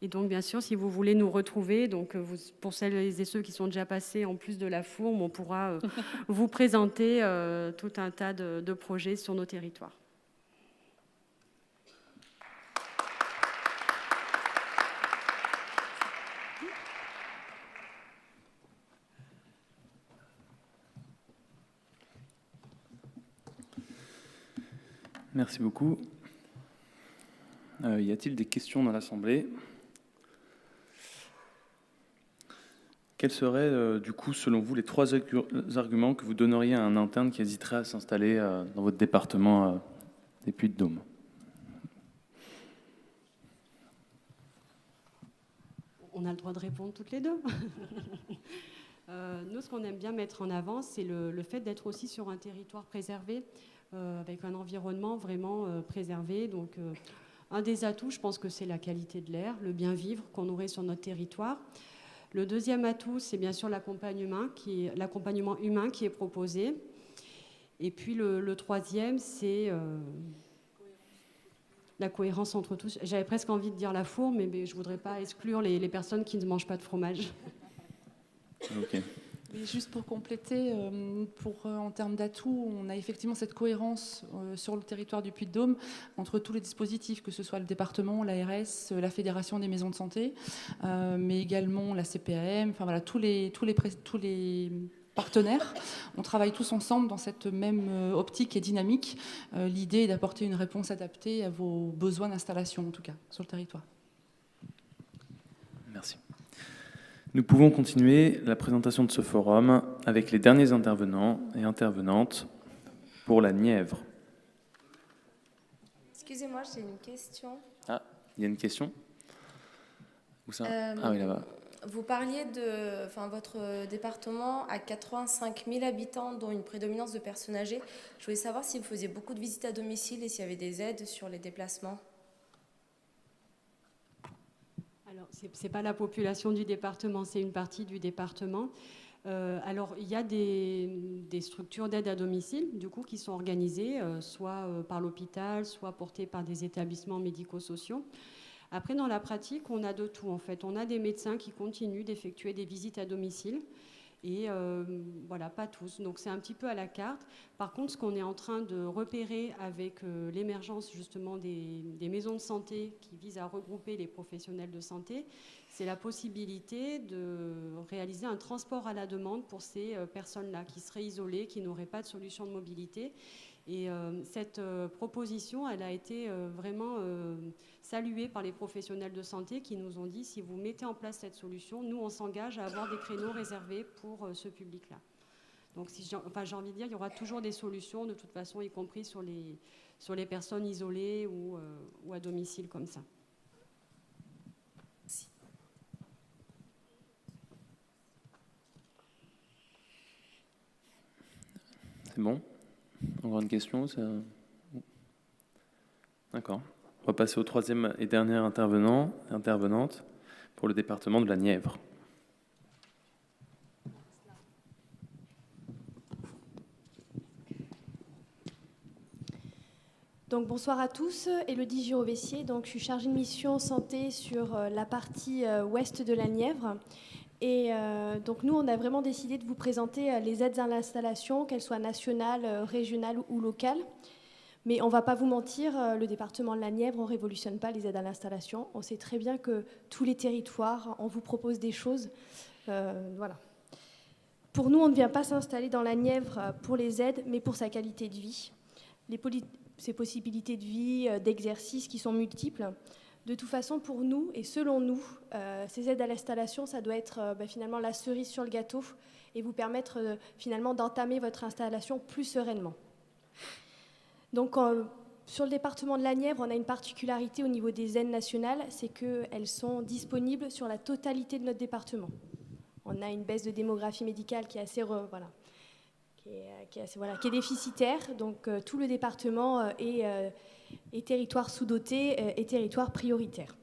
Et donc, bien sûr, si vous voulez nous retrouver, donc pour celles et ceux qui sont déjà passés en plus de la fourme, on pourra vous présenter tout un tas de projets sur nos territoires. Merci beaucoup. Y a-t-il des questions dans l'Assemblée ? Quels seraient, du coup, selon vous, les 3 arguments que vous donneriez à un interne qui hésiterait à s'installer dans votre département des Puy-de-Dôme ? On a le droit de répondre toutes les deux. Nous, ce qu'on aime bien mettre en avant, c'est le fait d'être aussi sur un territoire préservé, avec un environnement vraiment préservé. Donc, un des atouts, je pense que c'est la qualité de l'air, le bien vivre qu'on aurait sur notre territoire. Le deuxième atout, c'est bien sûr l'accompagnement humain qui est proposé. Et puis le troisième, c'est la cohérence entre tous. J'avais presque envie de dire la fourme, mais je ne voudrais pas exclure les personnes qui ne mangent pas de fromage. Ok. Et juste pour compléter, en termes d'atouts, on a effectivement cette cohérence sur le territoire du Puy-de-Dôme entre tous les dispositifs, que ce soit le département, l'ARS, la Fédération des maisons de santé, mais également la CPAM, enfin voilà, tous les partenaires. On travaille tous ensemble dans cette même optique et dynamique. L'idée est d'apporter une réponse adaptée à vos besoins d'installation, en tout cas, sur le territoire. Merci. Nous pouvons continuer la présentation de ce forum avec les derniers intervenants et intervenantes pour la Nièvre. Excusez-moi, j'ai une question. Ah, il y a une question ? Où ça ? Ah oui, là-bas. Vous parliez de votre département a 85 000 habitants, dont une prédominance de personnes âgées. Je voulais savoir si vous faisiez beaucoup de visites à domicile et s'il y avait des aides sur les déplacements. Alors, ce n'est pas la population du département, c'est une partie du département. Alors, il y a des structures d'aide à domicile, du coup, qui sont organisées, soit par l'hôpital, soit portées par des établissements médico-sociaux. Après, dans la pratique, on a de tout, en fait. On a des médecins qui continuent d'effectuer des visites à domicile. Et voilà, pas tous. Donc c'est un petit peu à la carte. Par contre, ce qu'on est en train de repérer avec l'émergence justement des maisons de santé qui visent à regrouper les professionnels de santé, c'est la possibilité de réaliser un transport à la demande pour ces personnes-là qui seraient isolées, qui n'auraient pas de solution de mobilité. Et cette proposition, elle a été vraiment saluée par les professionnels de santé qui nous ont dit, si vous mettez en place cette solution, nous, on s'engage à avoir des créneaux réservés pour ce public-là. Donc, j'ai envie de dire, il y aura toujours des solutions, de toute façon, y compris sur les personnes isolées ou à domicile comme ça. Merci. C'est bon? Encore une question? D'accord. On va passer au troisième et dernier intervenante pour le département de la Nièvre. Donc, bonsoir à tous, Élodie Girovessier. Donc, je suis chargée de mission santé sur la partie ouest de la Nièvre. Et donc, nous, on a vraiment décidé de vous présenter les aides à l'installation, qu'elles soient nationales, régionales ou locales. Mais on ne va pas vous mentir, le département de la Nièvre, on ne révolutionne pas les aides à l'installation. On sait très bien que tous les territoires, on vous propose des choses. Voilà. Pour nous, on ne vient pas s'installer dans la Nièvre pour les aides, mais pour sa qualité de vie. Ces possibilités de vie, d'exercice qui sont multiples. De toute façon, pour nous, et selon nous, ces aides à l'installation, ça doit être finalement la cerise sur le gâteau et vous permettre finalement d'entamer votre installation plus sereinement. Donc, sur le département de la Nièvre, on a une particularité au niveau des aides nationales, c'est qu'elles sont disponibles sur la totalité de notre département. On a une baisse de démographie médicale qui est assez... qui est déficitaire, donc tout le département est territoire sous-doté et territoire prioritaire.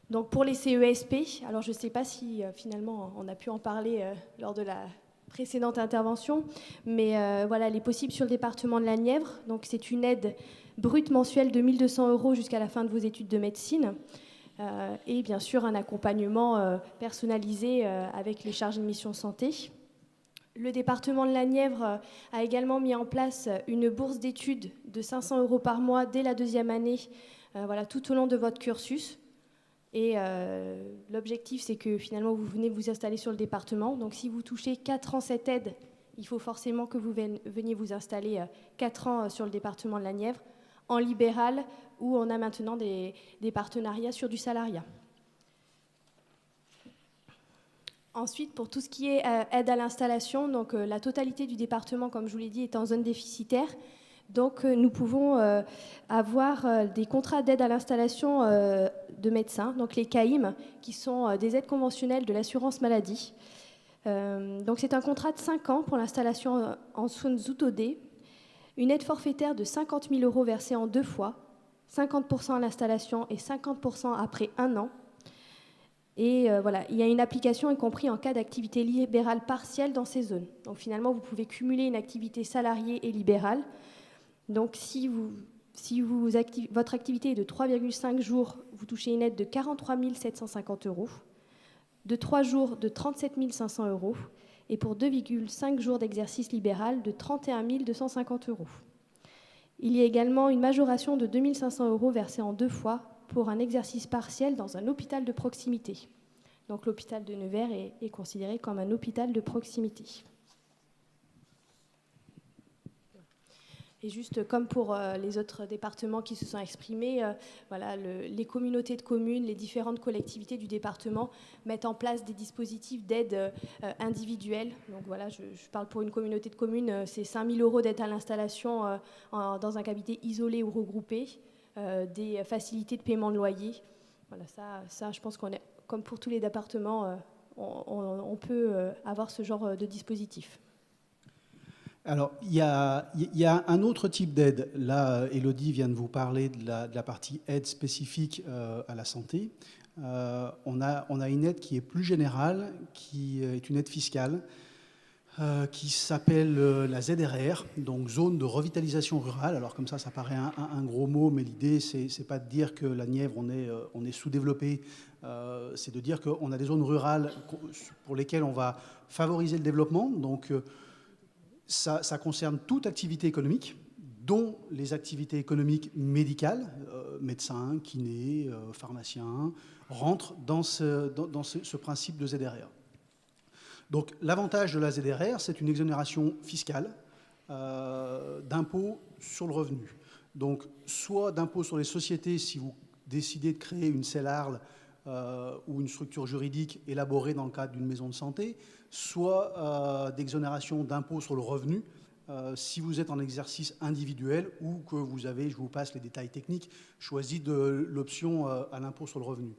Donc pour les CESP, alors je ne sais pas si finalement on a pu en parler lors de la précédente intervention, mais voilà, elle est possible sur le département de la Nièvre. Donc c'est une aide brute mensuelle de 1 200 € jusqu'à la fin de vos études de médecine. Et bien sûr un accompagnement personnalisé avec les chargés de mission santé. Le département de la Nièvre a également mis en place une bourse d'études de 500 € par mois dès la 2e année, voilà, tout au long de votre cursus. Et l'objectif, c'est que finalement, vous venez vous installer sur le département. Donc, si vous touchez 4 ans cette aide, il faut forcément que vous veniez vous installer 4 ans sur le département de la Nièvre, en libéral, où on a maintenant des partenariats sur du salariat. Ensuite, pour tout ce qui est aide à l'installation, donc la totalité du département, comme je vous l'ai dit, est en zone déficitaire. Donc, nous pouvons avoir des contrats d'aide à l'installation de médecins, donc les CAIM, qui sont des aides conventionnelles de l'assurance maladie. Donc, c'est un contrat de 5 ans pour l'installation en zone sous-dotée, une aide forfaitaire de 50 000 € versée en 2 fois, 50% à l'installation et 50% après 1 an. Et voilà, il y a une application, y compris en cas d'activité libérale partielle dans ces zones. Donc finalement, vous pouvez cumuler une activité salariée et libérale. Donc si votre activité est de 3,5 jours, vous touchez une aide de 43 750 €, de 3 jours de 37 500 €, et pour 2,5 jours d'exercice libéral de 31 250 €. Il y a également une majoration de 2 500 € versée en 2 fois pour un exercice partiel dans un hôpital de proximité. Donc l'hôpital de Nevers est considéré comme un hôpital de proximité. Et juste comme pour les autres départements qui se sont exprimés, voilà, les communautés de communes, les différentes collectivités du département mettent en place des dispositifs d'aide individuelle. Donc voilà, je parle pour une communauté de communes, c'est 5 000 € d'aide à l'installation dans un cabinet isolé ou regroupé. Des facilités de paiement de loyer. Voilà, ça, je pense qu'on est, comme pour tous les départements, on peut avoir ce genre de dispositif. Alors, il y a un autre type d'aide. Là, Élodie vient de vous parler de la partie aide spécifique à la santé. On a une aide qui est plus générale, qui est une aide fiscale, qui s'appelle la ZRR, donc Zone de Revitalisation Rurale. Alors comme ça paraît un gros mot, mais l'idée, c'est pas de dire que la Nièvre, on est sous-développé, c'est de dire qu'on a des zones rurales pour lesquelles on va favoriser le développement. Donc ça concerne toute activité économique, dont les activités économiques médicales, médecins, kinés, pharmaciens, rentrent dans ce principe de ZRR. Donc l'avantage de la ZRR, c'est une exonération fiscale d'impôt sur le revenu. Donc, soit d'impôt sur les sociétés si vous décidez de créer une CELARL ou une structure juridique élaborée dans le cadre d'une maison de santé, soit d'exonération d'impôt sur le revenu si vous êtes en exercice individuel ou que vous avez, je vous passe les détails techniques, choisi de l'option à l'impôt sur le revenu.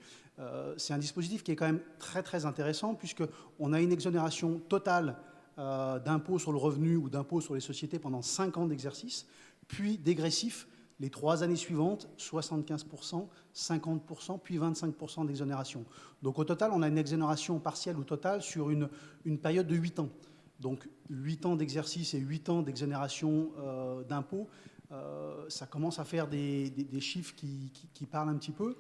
C'est un dispositif qui est quand même très très intéressant puisqu'on a une exonération totale d'impôt sur le revenu ou d'impôt sur les sociétés pendant 5 ans d'exercice, puis dégressif les 3 années suivantes, 75%, 50%, puis 25% d'exonération. Donc au total, on a une exonération partielle ou totale sur une période de 8 ans. Donc 8 ans d'exercice et 8 ans d'exonération d'impôts, ça commence à faire des chiffres qui parlent un petit peu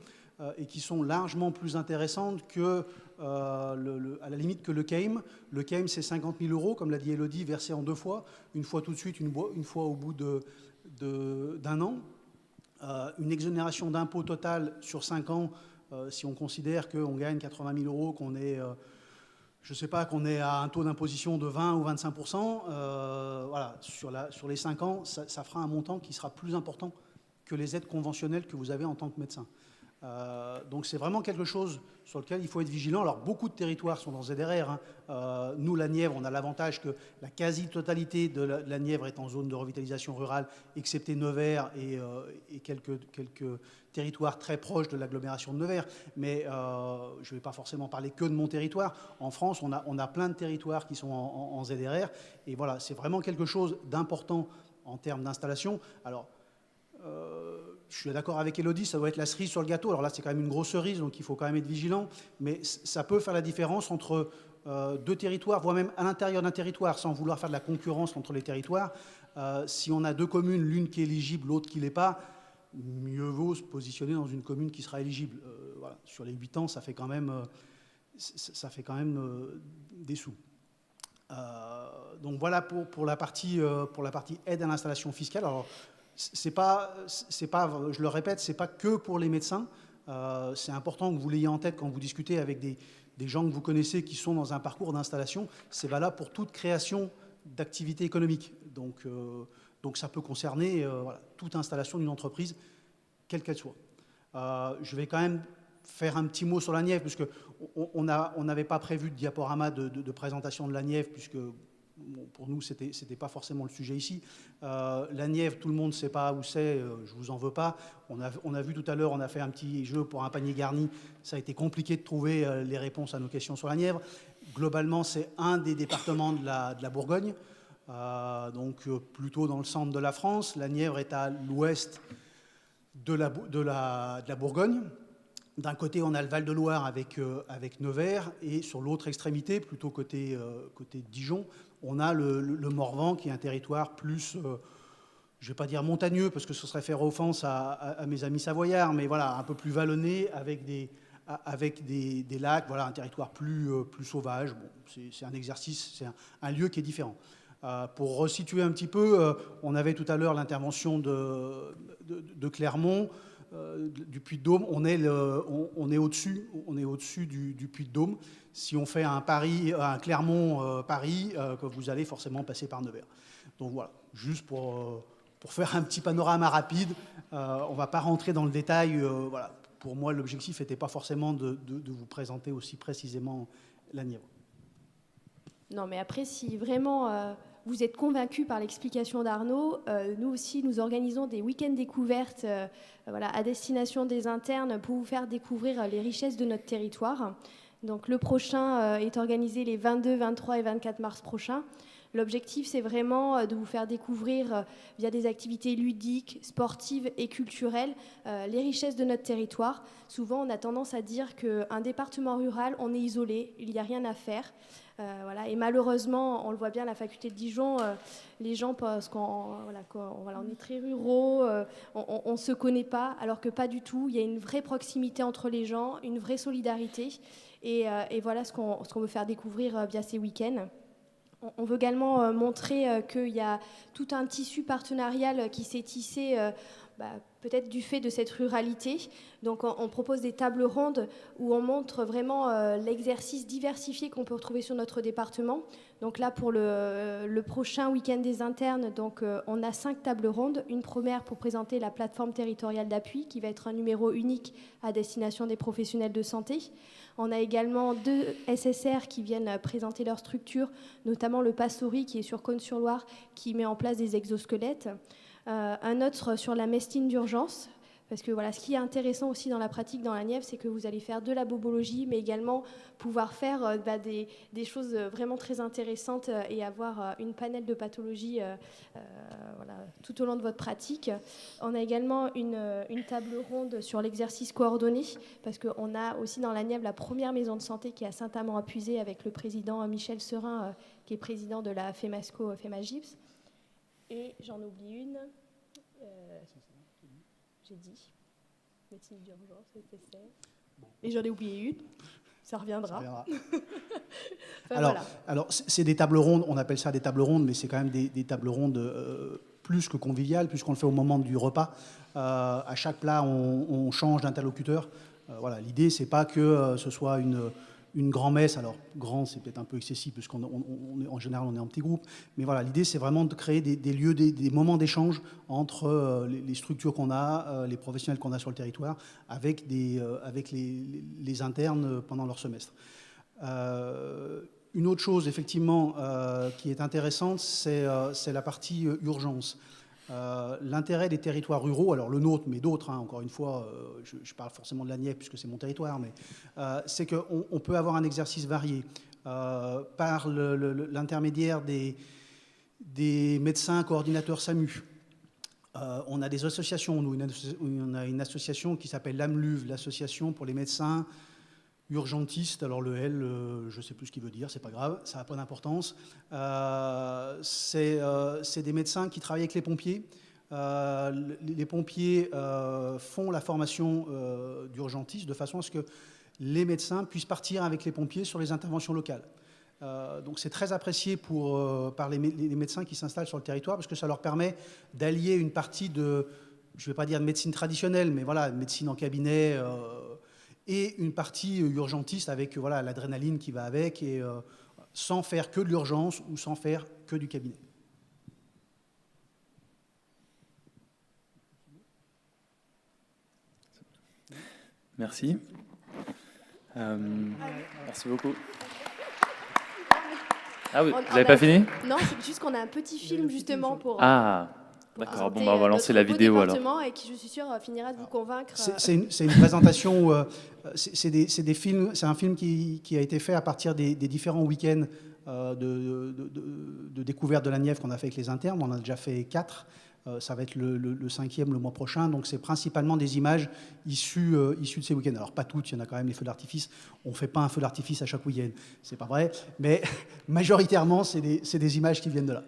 et qui sont largement plus intéressantes que, à la limite, que le CAIM. Le CAIM, c'est 50 000 €, comme l'a dit Élodie, versé en 2 fois, une fois tout de suite, une fois au bout d'un an. Une exonération d'impôt totale sur 5 ans, si on considère qu'on gagne 80 000 €, qu'on est... je ne sais pas, qu'on est à un taux d'imposition de 20 ou 25%, voilà, sur les 5 ans, ça fera un montant qui sera plus important que les aides conventionnelles que vous avez en tant que médecin. Donc c'est vraiment quelque chose sur lequel il faut être vigilant. Alors beaucoup de territoires sont dans ZRR. Nous, la Nièvre, on a l'avantage que la quasi-totalité de la Nièvre est en zone de revitalisation rurale, excepté Nevers et quelques territoires très proches de l'agglomération de Nevers. Mais je ne vais pas forcément parler que de mon territoire. En France, on a plein de territoires qui sont en ZRR. Et voilà, c'est vraiment quelque chose d'important en termes d'installation. Alors, je suis d'accord avec Élodie, ça doit être la cerise sur le gâteau. Alors là, c'est quand même une grosse cerise, donc il faut quand même être vigilant. Mais ça peut faire la différence entre 2 territoires, voire même à l'intérieur d'un territoire, sans vouloir faire de la concurrence entre les territoires. Si on a 2 communes, l'une qui est éligible, l'autre qui ne l'est pas, mieux vaut se positionner dans une commune qui sera éligible. Voilà. Sur les 8 ans, ça fait quand même, des sous. Donc voilà pour la partie aide à l'installation fiscale. Alors, c'est pas, je le répète, c'est pas que pour les médecins. C'est important que vous l'ayez en tête quand vous discutez avec des gens que vous connaissez qui sont dans un parcours d'installation. C'est valable pour toute création d'activité économique. Donc ça peut concerner voilà, toute installation d'une entreprise, quelle qu'elle soit. Je vais quand même faire un petit mot sur la Nièvre, puisqu'on n'avait pas prévu de diaporama de présentation de la Nièvre, puisque bon, pour nous, ce n'était pas forcément le sujet ici. La Nièvre, tout le monde ne sait pas où c'est, je ne vous en veux pas. On a vu tout à l'heure, on a fait un petit jeu pour un panier garni. Ça a été compliqué de trouver les réponses à nos questions sur la Nièvre. Globalement, c'est un des départements de la Bourgogne, donc plutôt dans le centre de la France. La Nièvre est à l'ouest de la Bourgogne. D'un côté, on a le Val-de-Loire avec Nevers, et sur l'autre extrémité, plutôt côté Dijon, on a le Morvan, qui est un territoire plus, je ne vais pas dire montagneux, parce que ce serait faire offense à mes amis savoyards, mais voilà, un peu plus vallonné, avec des lacs, voilà, un territoire plus sauvage. Bon, c'est un exercice, c'est un lieu qui est différent. Pour resituer un petit peu, on avait tout à l'heure l'intervention de Clermont, du Puy-de-Dôme. On est au-dessus du Puy-de-Dôme. Si on fait un Clermont-Paris, que vous allez forcément passer par Nevers. Donc voilà, juste pour faire un petit panorama rapide. On ne va pas rentrer dans le détail. Voilà. Pour moi, l'objectif n'était pas forcément de vous présenter aussi précisément la Nièvre. Non, mais après, si vraiment vous êtes convaincus par l'explication d'Arnaud, nous aussi, nous organisons des week-ends découvertes voilà, à destination des internes pour vous faire découvrir les richesses de notre territoire. Donc, le prochain est organisé les 22, 23 et 24 mars prochains. L'objectif, c'est vraiment de vous faire découvrir, via des activités ludiques, sportives et culturelles, les richesses de notre territoire. Souvent, on a tendance à dire qu'un département rural, on est isolé, il n'y a rien à faire. Voilà. Et malheureusement, on le voit bien à la faculté de Dijon, les gens pensent qu'on est très ruraux, on ne se connaît pas, alors que pas du tout. Il y a une vraie proximité entre les gens, une vraie solidarité. Et voilà ce qu'on veut faire découvrir via ces week-ends. On veut également montrer qu'il y a tout un tissu partenarial qui s'est tissé peut-être du fait de cette ruralité. Donc on propose des tables rondes où on montre vraiment l'exercice diversifié qu'on peut retrouver sur notre département. Donc là, pour le prochain week-end des internes, donc, on a 5 tables rondes. Une première pour présenter la plateforme territoriale d'appui, qui va être un numéro unique à destination des professionnels de santé. On a également 2 SSR qui viennent présenter leur structure, notamment le Pastori, qui est sur Cône-sur-Loire, qui met en place des exosquelettes. Un autre sur la mestine d'urgence, parce que voilà, ce qui est intéressant aussi dans la pratique dans la Nièvre, c'est que vous allez faire de la bobologie, mais également pouvoir faire des choses vraiment très intéressantes et avoir une panel de pathologies tout au long de votre pratique. On a également une table ronde sur l'exercice coordonné, parce qu'on a aussi dans la Nièvre la première maison de santé qui est à Saint-Amand-Apusé avec le président Michel Serin, qui est président de la FEMASCO, FEMAGIPS. Et j'en oublie une. J'ai dit. Médecine d'urgence, SSR. Et j'en ai oublié une. Ça reviendra. Alors, c'est des tables rondes, on appelle ça des tables rondes, mais c'est quand même des tables rondes plus que conviviales, puisqu'on le fait au moment du repas. À chaque plat, on change d'interlocuteur. Voilà, l'idée, c'est pas que ce soit une grand-messe. Alors, grand, c'est peut-être un peu excessif, parce qu'en général, on est en petit groupe. Mais voilà, l'idée, c'est vraiment de créer des lieux, des moments d'échange entre les structures qu'on a, les professionnels qu'on a sur le territoire, avec les internes pendant leur semestre. Une autre chose, effectivement, qui est intéressante, c'est la partie urgence. L'intérêt des territoires ruraux, alors le nôtre, mais d'autres, encore une fois, je parle forcément de la Nièvre puisque c'est mon territoire, mais c'est qu'on peut avoir un exercice varié par l'intermédiaire des médecins coordinateurs SAMU. On a des associations, on a une association qui s'appelle l'AMLUV, l'association pour les médecins urgentistes. Alors le L, je ne sais plus ce qu'il veut dire, c'est pas grave, ça n'a pas d'importance. C'est des médecins qui travaillent avec les pompiers. Les pompiers font la formation d'urgentiste de façon à ce que les médecins puissent partir avec les pompiers sur les interventions locales. Donc c'est très apprécié par les médecins qui s'installent sur le territoire, parce que ça leur permet d'allier une partie de, je ne vais pas dire de médecine traditionnelle, mais voilà, médecine en cabinet, et une partie urgentiste avec l'adrénaline qui va avec, et sans faire que de l'urgence ou sans faire que du cabinet. Merci. Merci beaucoup. Ah oui, vous n'avez pas fini? Non, c'est juste qu'on a un petit film justement pour... Ah, d'accord, bon, on va lancer la vidéo alors. Et qui, je suis sûre, finira de vous convaincre. C'est une présentation où c'est des films, c'est un film qui a été fait à partir des différents week-ends de découverte de la Nièvre qu'on a fait avec les internes. On en a déjà fait 4. Ça va être le 5e le mois prochain. Donc c'est principalement des images issues de ces week-ends. Alors pas toutes, il y en a quand même les feux d'artifice. On ne fait pas un feu d'artifice à chaque week-end, c'est pas vrai. Mais majoritairement, c'est des images qui viennent de là.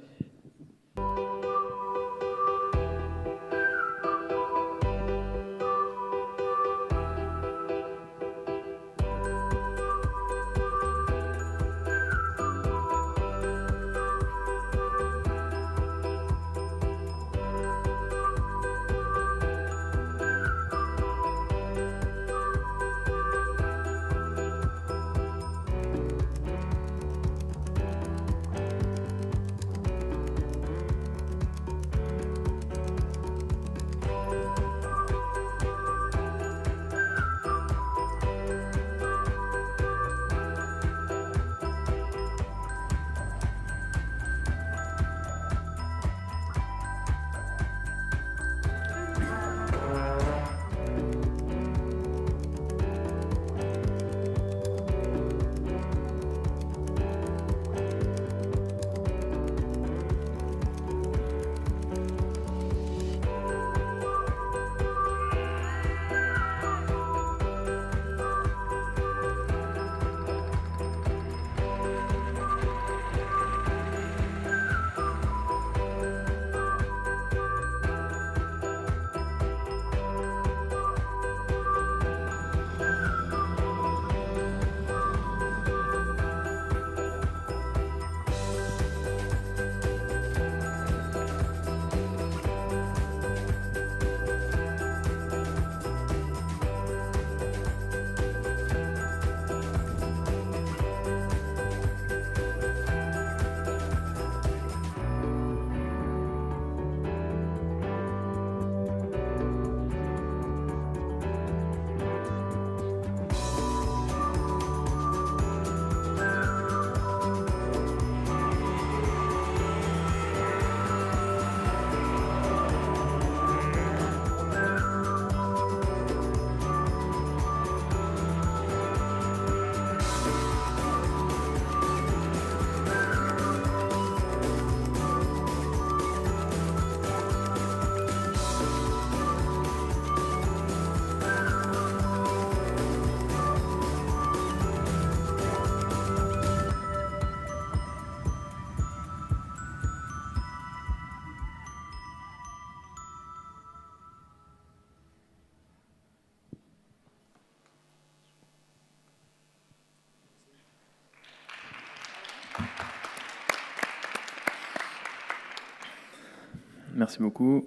Merci beaucoup.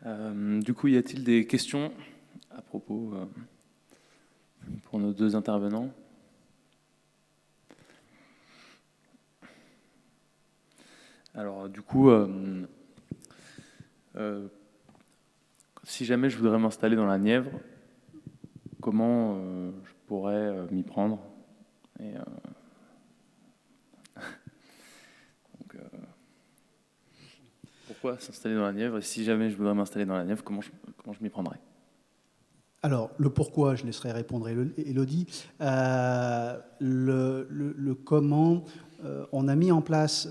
Du coup, y a-t-il des questions à propos pour nos deux intervenants? Alors, du coup, si jamais je voudrais m'installer dans la Nièvre, comment je pourrais m'y prendre? Et, donc, pourquoi s'installer dans la Nièvre? Et si jamais je voudrais m'installer dans la Nièvre, comment je m'y prendrais? Alors, le pourquoi, je laisserai répondre Élodie. Le comment, on a mis en place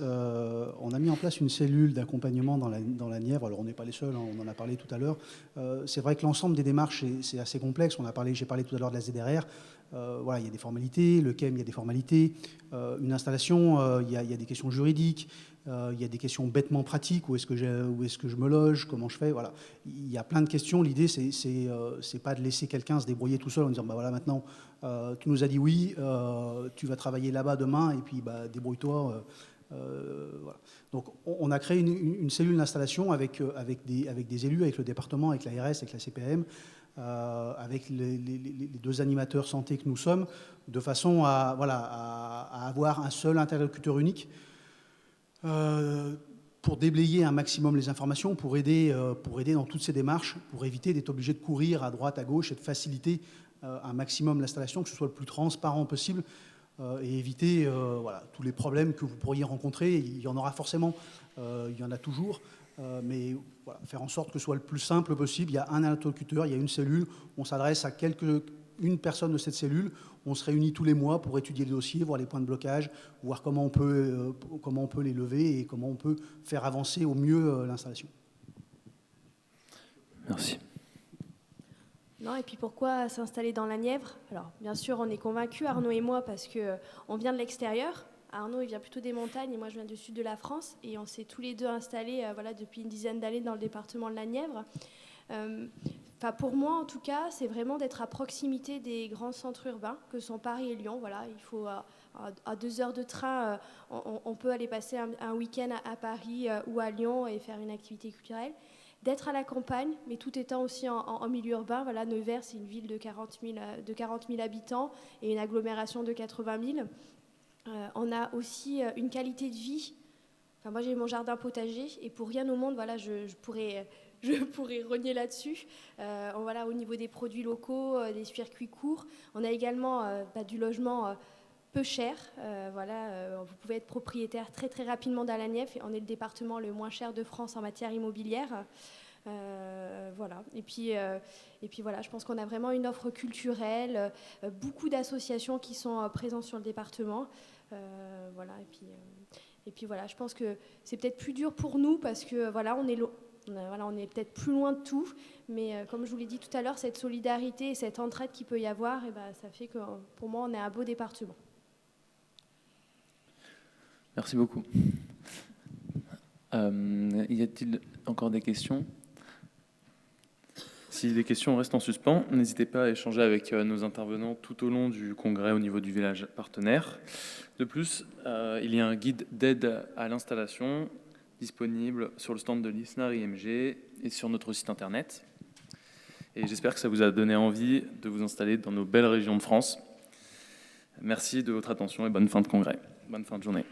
une cellule d'accompagnement dans la Nièvre. Alors, on n'est pas les seuls, hein, on en a parlé tout à l'heure. C'est vrai que l'ensemble des démarches, c'est assez complexe. J'ai parlé tout à l'heure de la ZRR. Voilà, il y a des formalités. Le KEM, il y a des formalités. Une installation, il y a des questions juridiques. Il y a des questions bêtement pratiques, où est-ce que je me loge, comment je fais, voilà. Il y a plein de questions. L'idée, c'est pas de laisser quelqu'un se débrouiller tout seul en disant, bah voilà, maintenant, tu nous as dit oui, tu vas travailler là-bas demain, et puis bah, débrouille-toi. Voilà. Donc, on a créé une cellule d'installation avec des élus, avec le département, avec l'ARS, avec la CPM, avec les deux animateurs santé que nous sommes, de façon à avoir un seul interlocuteur unique, pour déblayer un maximum les informations, pour aider dans toutes ces démarches, pour éviter d'être obligé de courir à droite, à gauche et de faciliter un maximum l'installation, que ce soit le plus transparent possible et éviter voilà, tous les problèmes que vous pourriez rencontrer. Il y en aura forcément, il y en a toujours, mais voilà, faire en sorte que ce soit le plus simple possible. Il y a un interlocuteur, il y a une cellule, on s'adresse à une personne de cette cellule. On se réunit tous les mois pour étudier les dossiers, voir les points de blocage, voir comment on peut les lever et comment on peut faire avancer au mieux l'installation. Merci. Non, et puis pourquoi s'installer dans la Nièvre? Alors, bien sûr, on est convaincus, Arnaud et moi, parce qu'on vient de l'extérieur. Arnaud, il vient plutôt des montagnes et moi, je viens du sud de la France. Et on s'est tous les deux installés voilà, depuis une dizaine d'années dans le département de la Nièvre. Enfin, pour moi, en tout cas, c'est vraiment d'être à proximité des grands centres urbains, que sont Paris et Lyon. Voilà, il faut à 2 heures de train, on peut aller passer un week-end à Paris ou à Lyon et faire une activité culturelle. D'être à la campagne, mais tout étant aussi en milieu urbain. Voilà, Nevers, c'est une ville de 40 000 habitants et une agglomération de 80 000. On a aussi une qualité de vie. Enfin, moi, j'ai mon jardin potager et pour rien au monde, voilà, je pourrais rogner là-dessus. Voilà, au niveau des produits locaux, des circuits courts. On a également du logement peu cher. Voilà, vous pouvez être propriétaire très très rapidement dans la Nièvre. On est le département le moins cher de France en matière immobilière. Voilà. Et puis voilà, je pense qu'on a vraiment une offre culturelle, beaucoup d'associations qui sont présentes sur le département. Voilà. Et puis voilà, je pense que c'est peut-être plus dur pour nous parce que voilà, on est peut-être plus loin de tout, mais comme je vous l'ai dit tout à l'heure, cette solidarité et cette entraide qu'il peut y avoir, et ben, ça fait que pour moi, on est un beau département. Merci beaucoup. Y a-t-il encore des questions? Si les questions restent en suspens, n'hésitez pas à échanger avec nos intervenants tout au long du congrès au niveau du village partenaire. De plus, il y a un guide d'aide à l'installation disponible sur le stand de l'ISNAR IMG et sur notre site internet. Et j'espère que ça vous a donné envie de vous installer dans nos belles régions de France. Merci de votre attention et bonne fin de congrès. Bonne fin de journée.